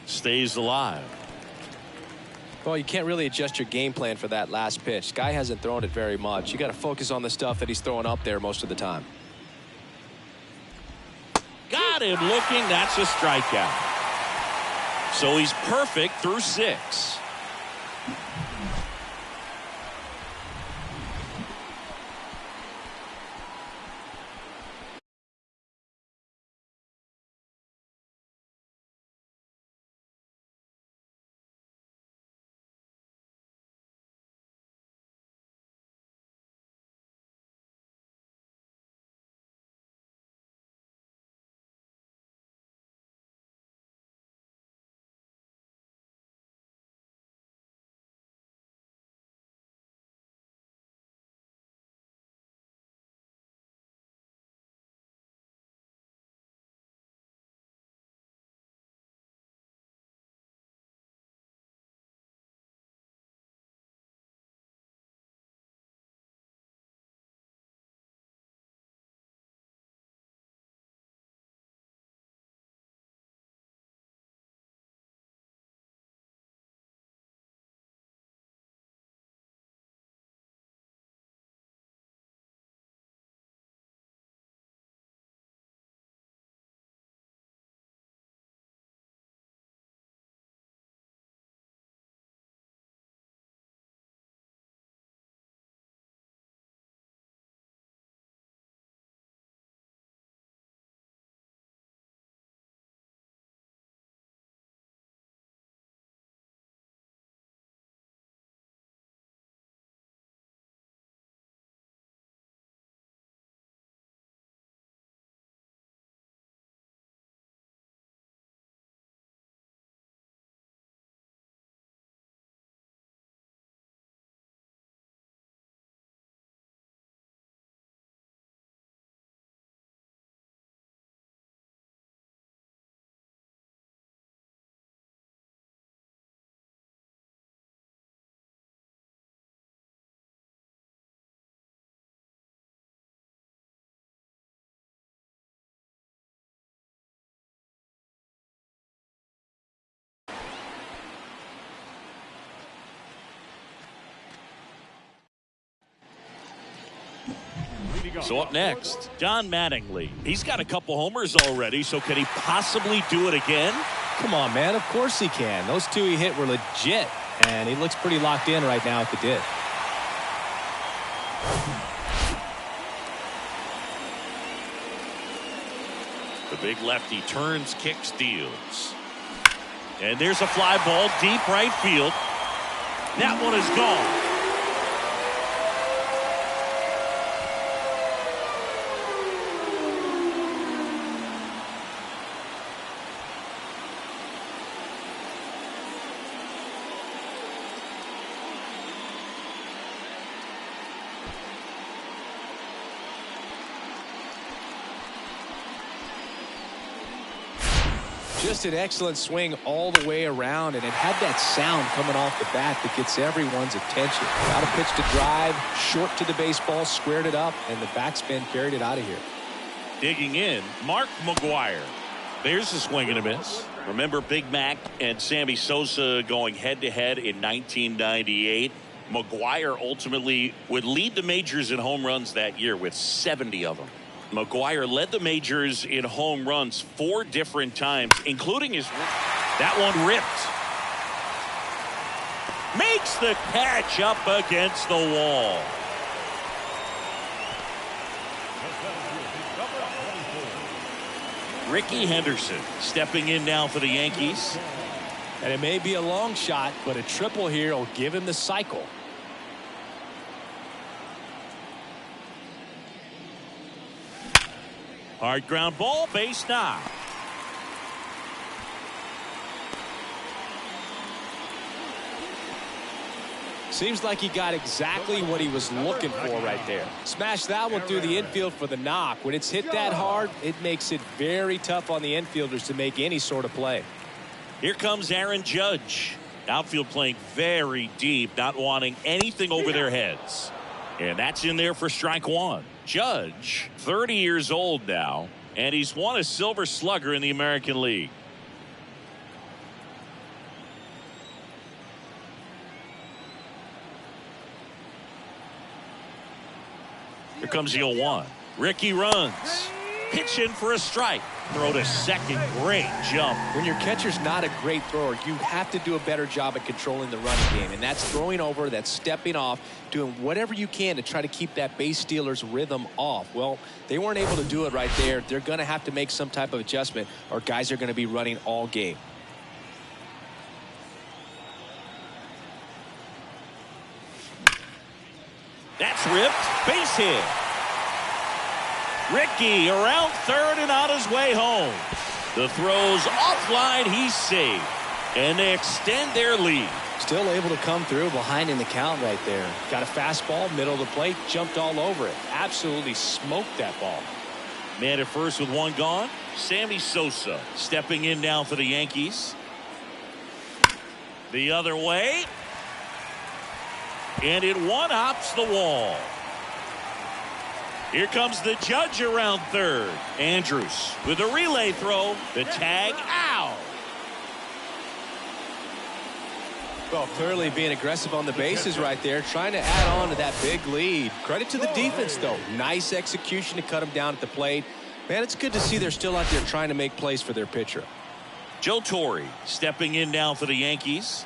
Stays alive. Well, you can't really adjust your game plan for that last pitch. Guy hasn't thrown it very much. You got to focus on the stuff that he's throwing up there most of the time. Got him looking. That's a strikeout. So he's perfect through 6. So up next, Don Mattingly. He's got a couple homers already, so can he possibly do it again? Come on, man. Of course he can. Those 2 he hit were legit, and he looks pretty locked in right now at the dish. The big lefty turns, kicks, deals. And there's a fly ball deep right field. That one is gone. Just an excellent swing all the way around, and it had that sound coming off the bat that gets everyone's attention. Got a pitch to drive, short to the baseball, squared it up, and the backspin carried it out of here. Digging in, Mark McGwire. There's a swing and a miss. Remember Big Mac and Sammy Sosa going head-to-head in 1998? McGwire ultimately would lead the majors in home runs that year with 70 of them. McGwire led the majors in home runs 4 different times, including his. That one ripped. Makes the catch up against the wall. Ricky Henderson stepping in now for the Yankees. And it may be a long shot, but a triple here will give him the cycle. Hard ground ball, base knock. Seems like he got exactly what he was looking for right there. Smashed that one through the infield for the knock. When it's hit that hard, it makes it very tough on the infielders to make any sort of play. Here comes Aaron Judge. Outfield playing very deep, not wanting anything over their heads. And that's in there for strike one. Judge, 30 years old now, and he's won a Silver Slugger in the American League. Here comes the 0-1. Ricky runs. Pitch in for a strike. Throw to second. Great jump. When your catcher's not a great thrower, you have to do a better job at controlling the running game. And that's throwing over, that's stepping off, doing whatever you can to try to keep that base stealer's rhythm off. Well, they weren't able to do it right there. They're going to have to make some type of adjustment, or guys are going to be running all game. That's ripped. Base hit. Ricky around third and on his way home. The throw's offline. He's safe. And they extend their lead. Still able to come through behind in the count right there. Got a fastball, middle of the plate, jumped all over it. Absolutely smoked that ball. Man at first with one gone. Sammy Sosa stepping in now for the Yankees. The other way. And it one-hops the wall. Here comes the Judge around third. Andrews with a relay throw. The tag out. Well, clearly being aggressive on the bases right there, trying to add on to that big lead. Credit to the defense, though. Nice execution to cut him down at the plate. Man, it's good to see they're still out there trying to make plays for their pitcher. Joe Torre stepping in now for the Yankees.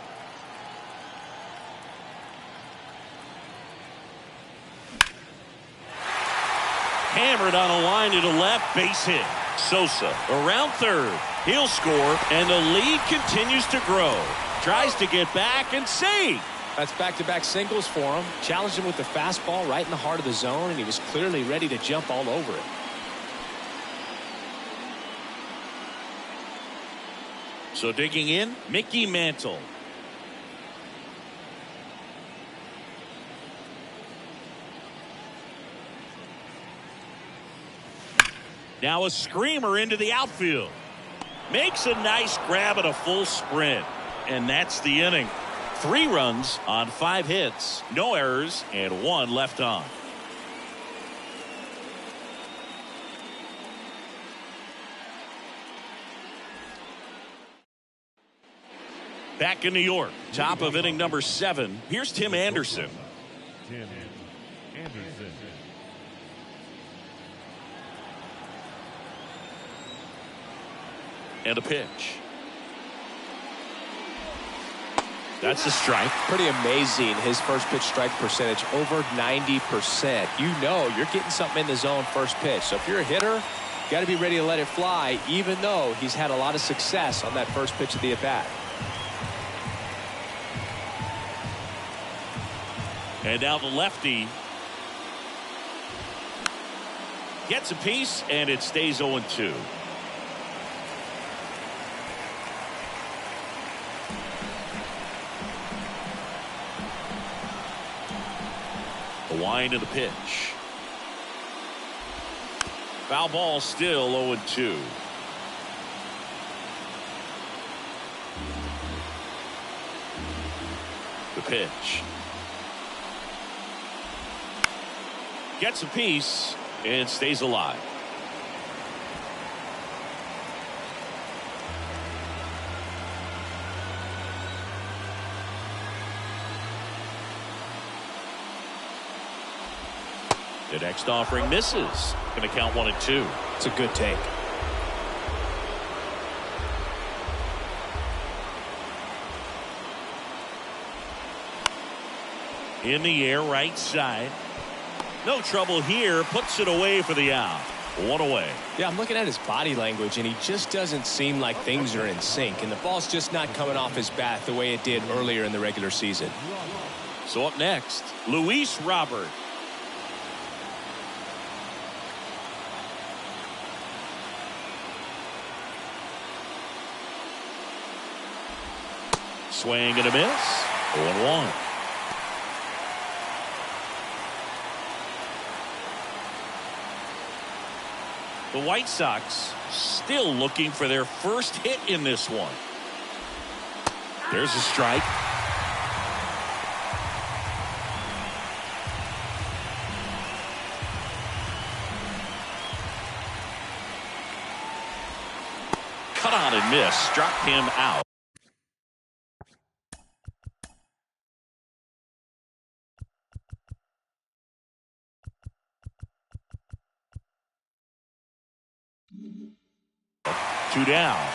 Hammered on a line to the left, base hit. Sosa around third. He'll score, and the lead continues to grow. Tries to get back and save. That's back-to-back singles for him. Challenged him with the fastball right in the heart of the zone, and he was clearly ready to jump all over it. So digging in, Mickey Mantle. Now a screamer into the outfield. Makes a nice grab at a full sprint. And that's the inning. 3 runs on 5 hits. No errors and 1 left on. Back in New York. Top of inning number 7. Here's Tim Anderson. Tim Anderson. And a pitch. That's a strike. Pretty amazing, his first pitch strike percentage, over 90%. You know you're getting something in the zone first pitch. So if you're a hitter, you got to be ready to let it fly, even though he's had a lot of success on that first pitch of the at-bat. And now the lefty gets a piece, and it stays 0-2. The wind of the pitch. Foul ball, still 0-2. The pitch. Gets a piece and stays alive. The next offering misses. Going to count 1-2. It's a good take. In the air, right side. No trouble here. Puts it away for the out. 1 away. Yeah, I'm looking at his body language, and he just doesn't seem like things are in sync. And the ball's just not coming off his bat the way it did earlier in the regular season. So up next, Luis Robert. Swing and a miss. 0-1. The White Sox still looking for their first hit in this one. There's a strike. Cut on and miss. Struck him out. Two down.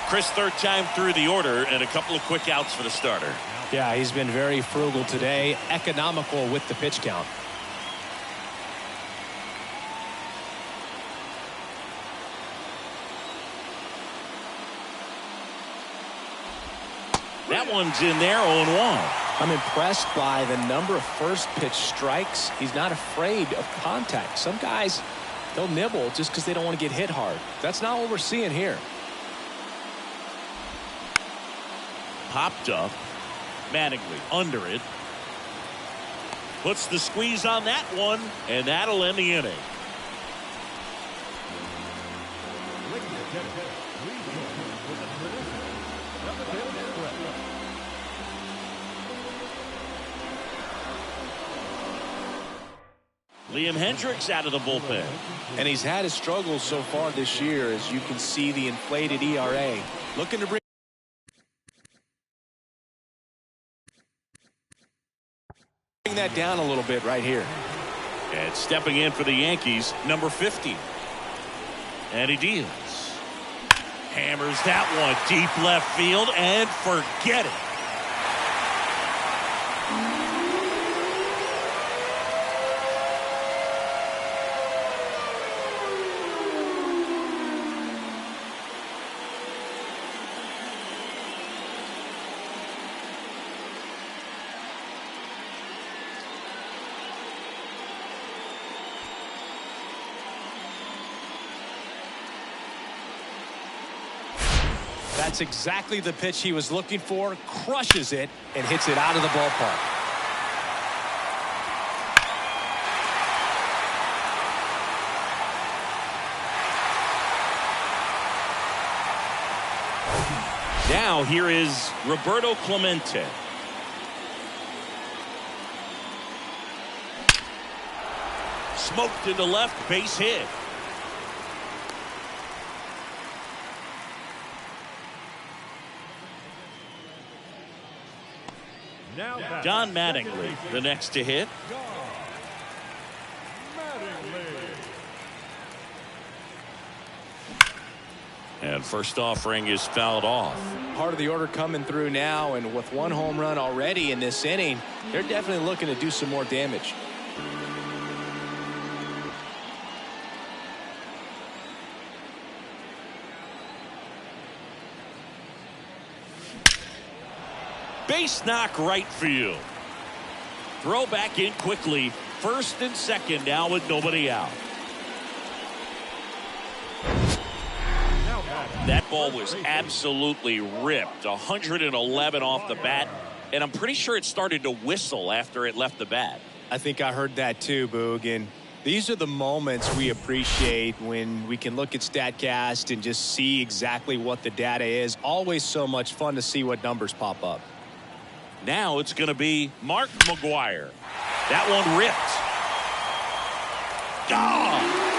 Chris, third time through the order, and a couple of quick outs for the starter. Yeah, he's been very frugal today, economical with the pitch count. That one's in there, 0-1. I'm impressed by the number of first pitch strikes. He's not afraid of contact. Some guys, they'll nibble just because they don't want to get hit hard. That's not what we're seeing here. Popped up. Mattingly under it. Puts the squeeze on that one, and that'll end the inning. Liam Hendricks out of the bullpen. And he's had his struggles so far this year, as you can see the inflated ERA. Looking to bring that down a little bit right here. And stepping in for the Yankees, number 50. And he deals. Hammers that one deep left field and forget it. That's exactly the pitch he was looking for. Crushes it and hits it out of the ballpark. Now here is Roberto Clemente. Smoked into left, base hit. Don Mattingly, the next to hit. And first offering is fouled off. Part of the order coming through now, and with one home run already in this inning, they're definitely looking to do some more damage. Base knock right field. Throw back in quickly. First and second now with nobody out. That ball was absolutely ripped. 111 off the bat. And I'm pretty sure it started to whistle after it left the bat. I think I heard that too, Boog. And these are the moments we appreciate when we can look at StatCast and just see exactly what the data is. Always so much fun to see what numbers pop up. Now it's going to be Mark McGwire. That one ripped. Gone.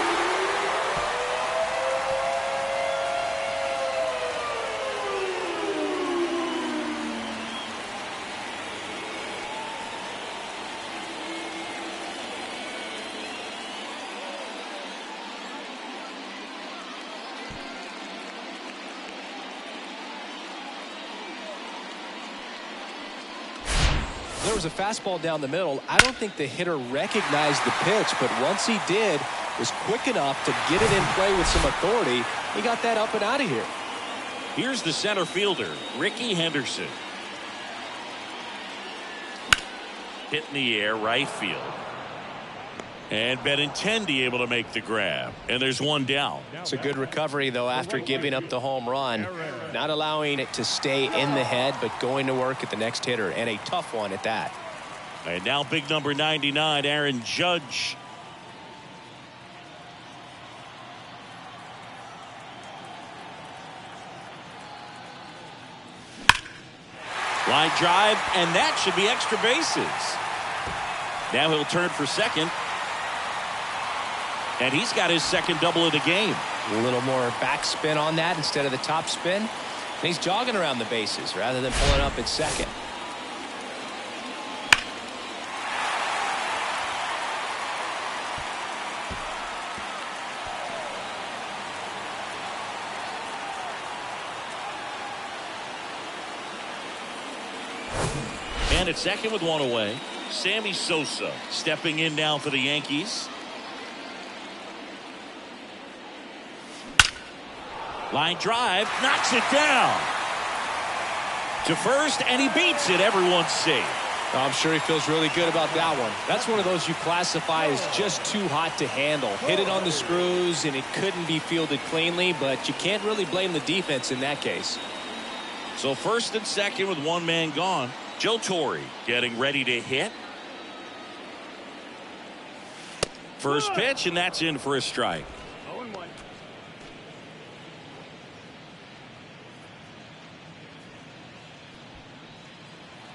There was a fastball down the middle. I don't think the hitter recognized the pitch, but once he did, was quick enough to get it in play with some authority. He got that up and out of here. Here's the center fielder, Ricky Henderson. Hit in the air, right field. And Benintendi able to make the grab. And there's one down. It's a good recovery, though, after giving up the home run. Not allowing it to stay in the head, but going to work at the next hitter. And a tough one at that. And now big number 99, Aaron Judge. Line drive, and that should be extra bases. Now he'll turn for second. And he's got his second double of the game. A little more backspin on that instead of the top spin. And he's jogging around the bases rather than pulling up at second. And at second with one away, Sammy Sosa stepping in now for the Yankees. Line drive, knocks it down to first, and he beats it. Everyone's safe. I'm sure he feels really good about that one. That's one of those you classify as just too hot to handle. Hit it on the screws, and it couldn't be fielded cleanly, but you can't really blame the defense in that case. So first and second with one man gone. Joe Torre getting ready to hit. First pitch, and that's in for a strike.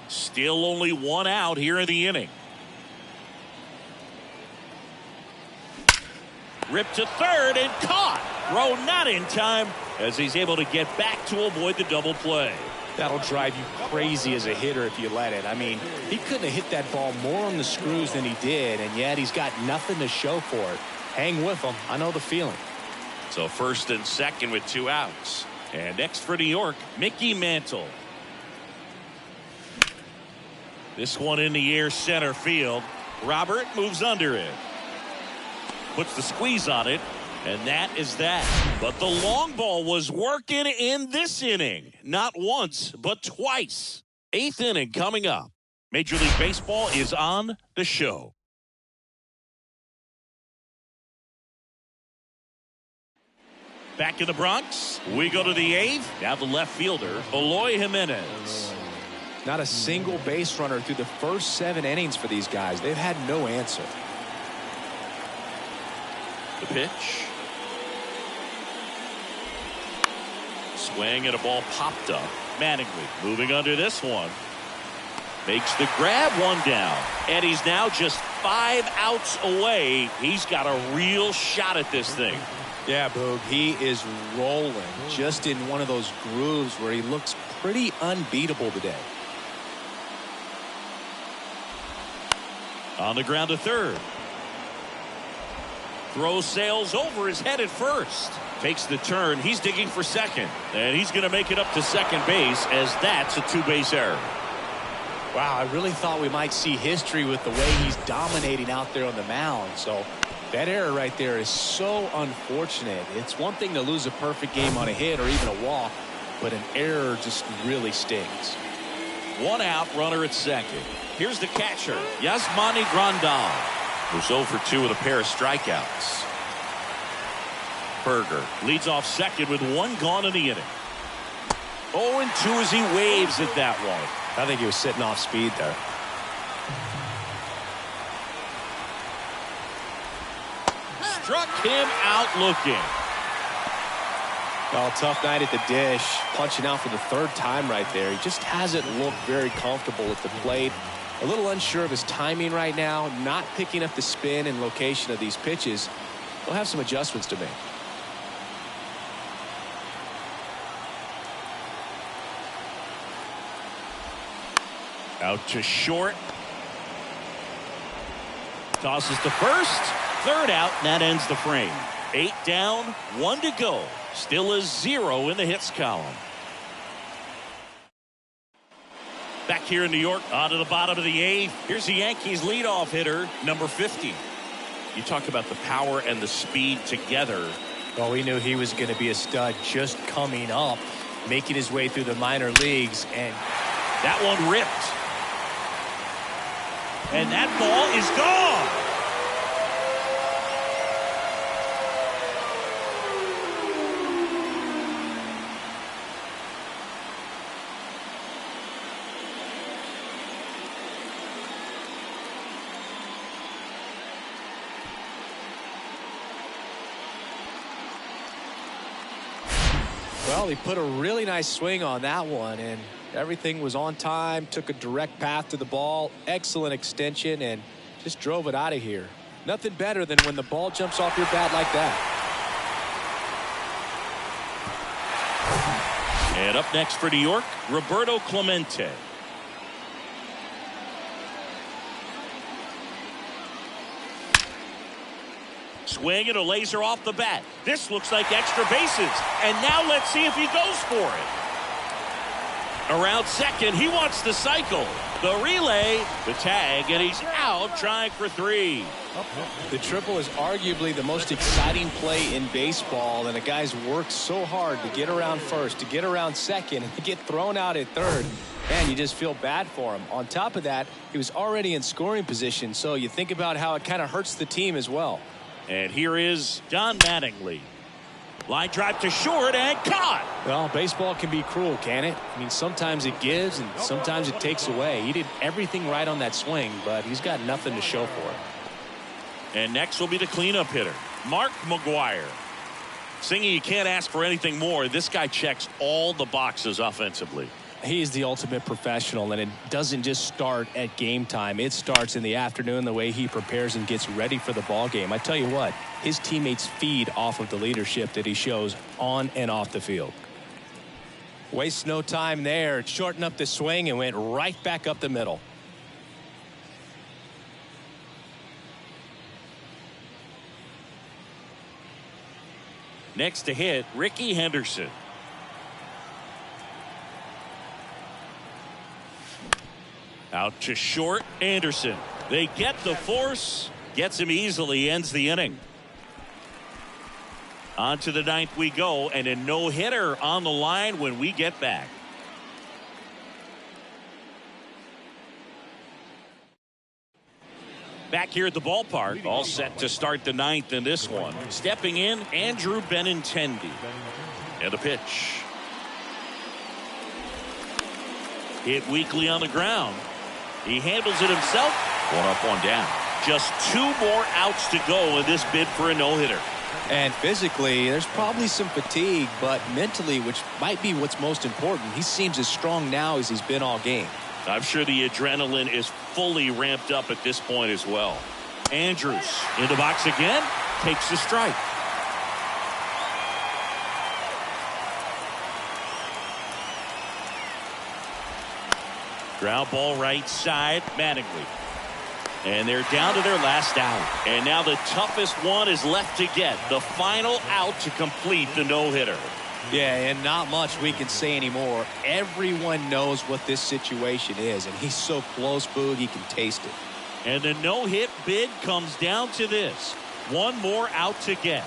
Still only one out here in the inning. Ripped to third and caught. Throw not in time as he's able to get back to avoid the double play. That'll drive you crazy as a hitter if you let it. I mean, he couldn't have hit that ball more on the screws than he did, and yet he's got nothing to show for it. Hang with him. I know the feeling. So first and second with two outs. And next for New York, Mickey Mantle. This one in the air center field. Robert moves under it. Puts the squeeze on it. And that is that. But the long ball was working in this inning. Not once, but twice. Eighth inning coming up. Major League Baseball is on the show. Back in the Bronx, we go to the eighth. Now the left fielder, Eloy Jimenez. Not a single base runner through the first 7 innings for these guys. They've had no answer. The pitch. Swing and a ball popped up. Mattingly moving under this one. Makes the grab, one down. And he's now just 5 outs away. He's got a real shot at this thing. Yeah, Boog, he is rolling just in one of those grooves where he looks pretty unbeatable today. On the ground to third. Throw sails over his head at first. Takes the turn. He's digging for second. And he's going to make it up to second base as that's a 2-base error. Wow, I really thought we might see history with the way he's dominating out there on the mound. So that error right there is so unfortunate. It's one thing to lose a perfect game on a hit or even a walk, but an error just really stings. One out, runner at second. Here's the catcher, Yasmani Grandal, who's 0 for 2 with a pair of strikeouts. Berger leads off second with one gone in the inning. 0-2 as he waves at that one. I think he was sitting off speed there. Struck him out looking. Well, tough night at the dish, punching out for the 3rd time right there. He just hasn't looked very comfortable at the plate. A little unsure of his timing right now, not picking up the spin and location of these pitches. He'll have some adjustments to make. Out to short. Tosses to first. 3rd out, and that ends the frame. 8 down, 1 to go. Still a 0 in the hits column. Back here in New York, on to the bottom of the 8th. Here's the Yankees leadoff hitter, number 50. You talk about the power and the speed together. Well, we knew he was going to be a stud just coming up, making his way through the minor leagues, and that one ripped. And that ball is gone. well, he put a really nice swing on that one, and Everything was on time, took a direct path to the ball, excellent extension, and just drove it out of here. Nothing better than when the ball jumps off your bat like that. And up next for New York, Roberto Clemente. Swing and a laser off the bat. This looks like extra bases. And now let's see if he goes for it. Around second, he wants the cycle. The relay, the tag, and he's out trying for 3. The triple is arguably the most exciting play in baseball, and the guy's worked so hard to get around first, to get around second, and to get thrown out at third. Man, you just feel bad for him. On top of that, he was already in scoring position, so you think about how it kind of hurts the team as well. And here is Don Mattingly. Line drive to short and caught. Well, baseball can be cruel, can it? I mean, sometimes it gives and sometimes it takes away. He did everything right on that swing, but he's got nothing to show for it. And next will be the cleanup hitter, Mark McGwire. Singing, you can't ask for anything more. This guy checks all the boxes offensively. He is the ultimate professional, and it doesn't just start at game time. It starts in the afternoon, the way he prepares and gets ready for the ball game. I tell you what, his teammates feed off of the leadership that he shows on and off the field. Wastes no time there. Shortened up the swing and went right back up the middle. Next to hit, Ricky Henderson. Out to short, Anderson. They get the force. Gets him easily, ends the inning. On to the 9th we go, and a no-hitter on the line when we get back. Back here at the ballpark, all set to start the 9th in this one. Stepping in, Andrew Benintendi. And a pitch. Hit weakly on the ground. He handles it himself. 1 up, 1 down. Just 2 more outs to go in this bid for a no-hitter. And physically, there's probably some fatigue, but mentally, which might be what's most important, he seems as strong now as he's been all game. I'm sure the adrenaline is fully ramped up at this point as well. Andrews in the box again, takes the strike. Ground ball right side, Mattingly. And they're down to their last out. And now the toughest one is left to get. The final out to complete the no-hitter. Yeah, and not much we can say anymore. Everyone knows what this situation is, and he's so close, Boog, he can taste it. And the no-hit bid comes down to this. 1 more out to get.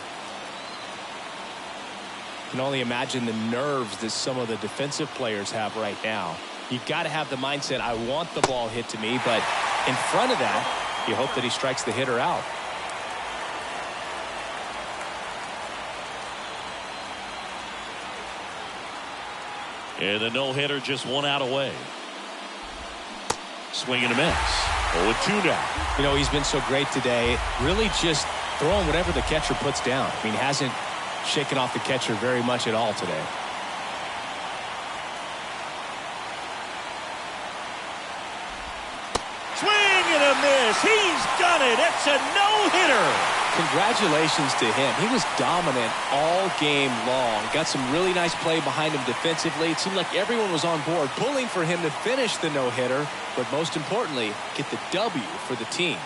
You can only imagine the nerves that some of the defensive players have right now. You got to have the mindset, I want the ball hit to me, but in front of that, you hope that he strikes the hitter out. And the no-hitter just 1 out away. Swing and a miss. 0-2 now. You know, he's been so great today, really just throwing whatever the catcher puts down. I mean, hasn't shaken off the catcher very much at all today. Swing and a miss. He's done it. It's a no-hitter. Congratulations to him. He was dominant all game long. Got some really nice play behind him defensively. It seemed like everyone was on board, pulling for him to finish the no-hitter, but most importantly, get the W for the team.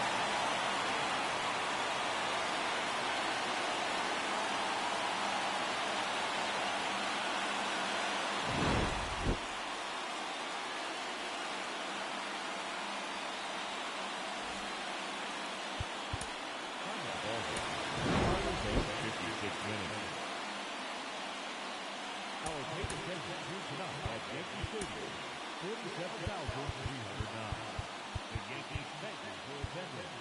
The Yankees' thank you for attending.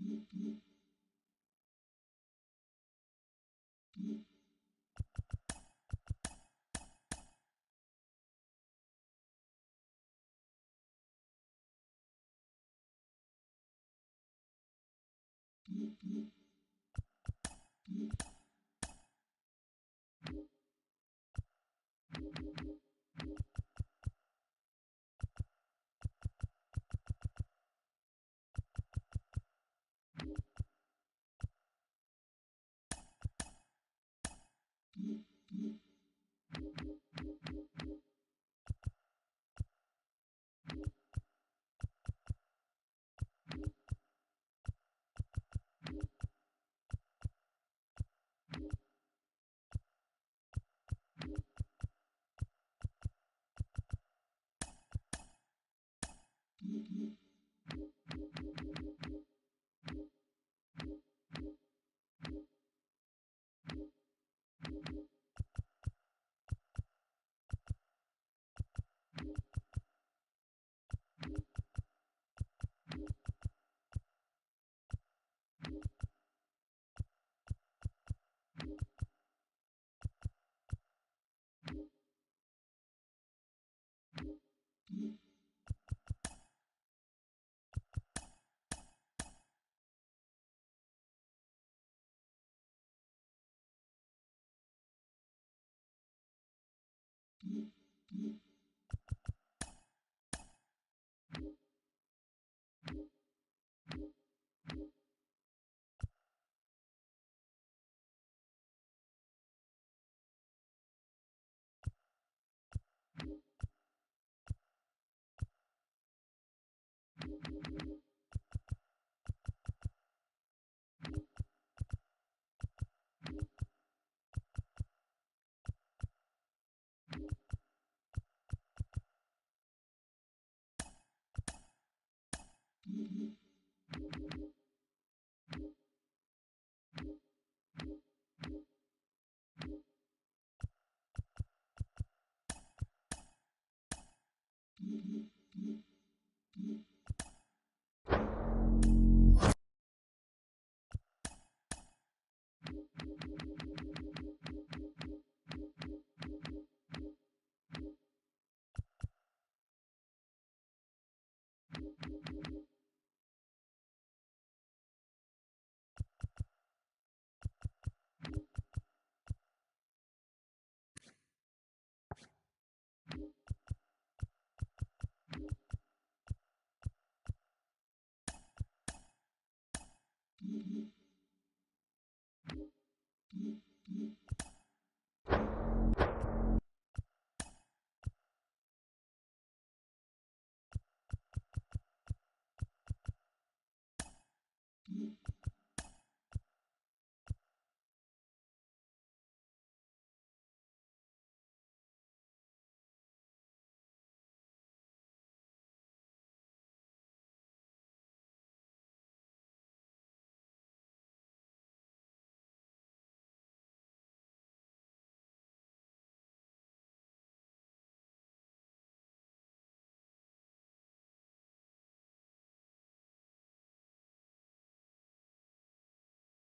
Mm-hmm.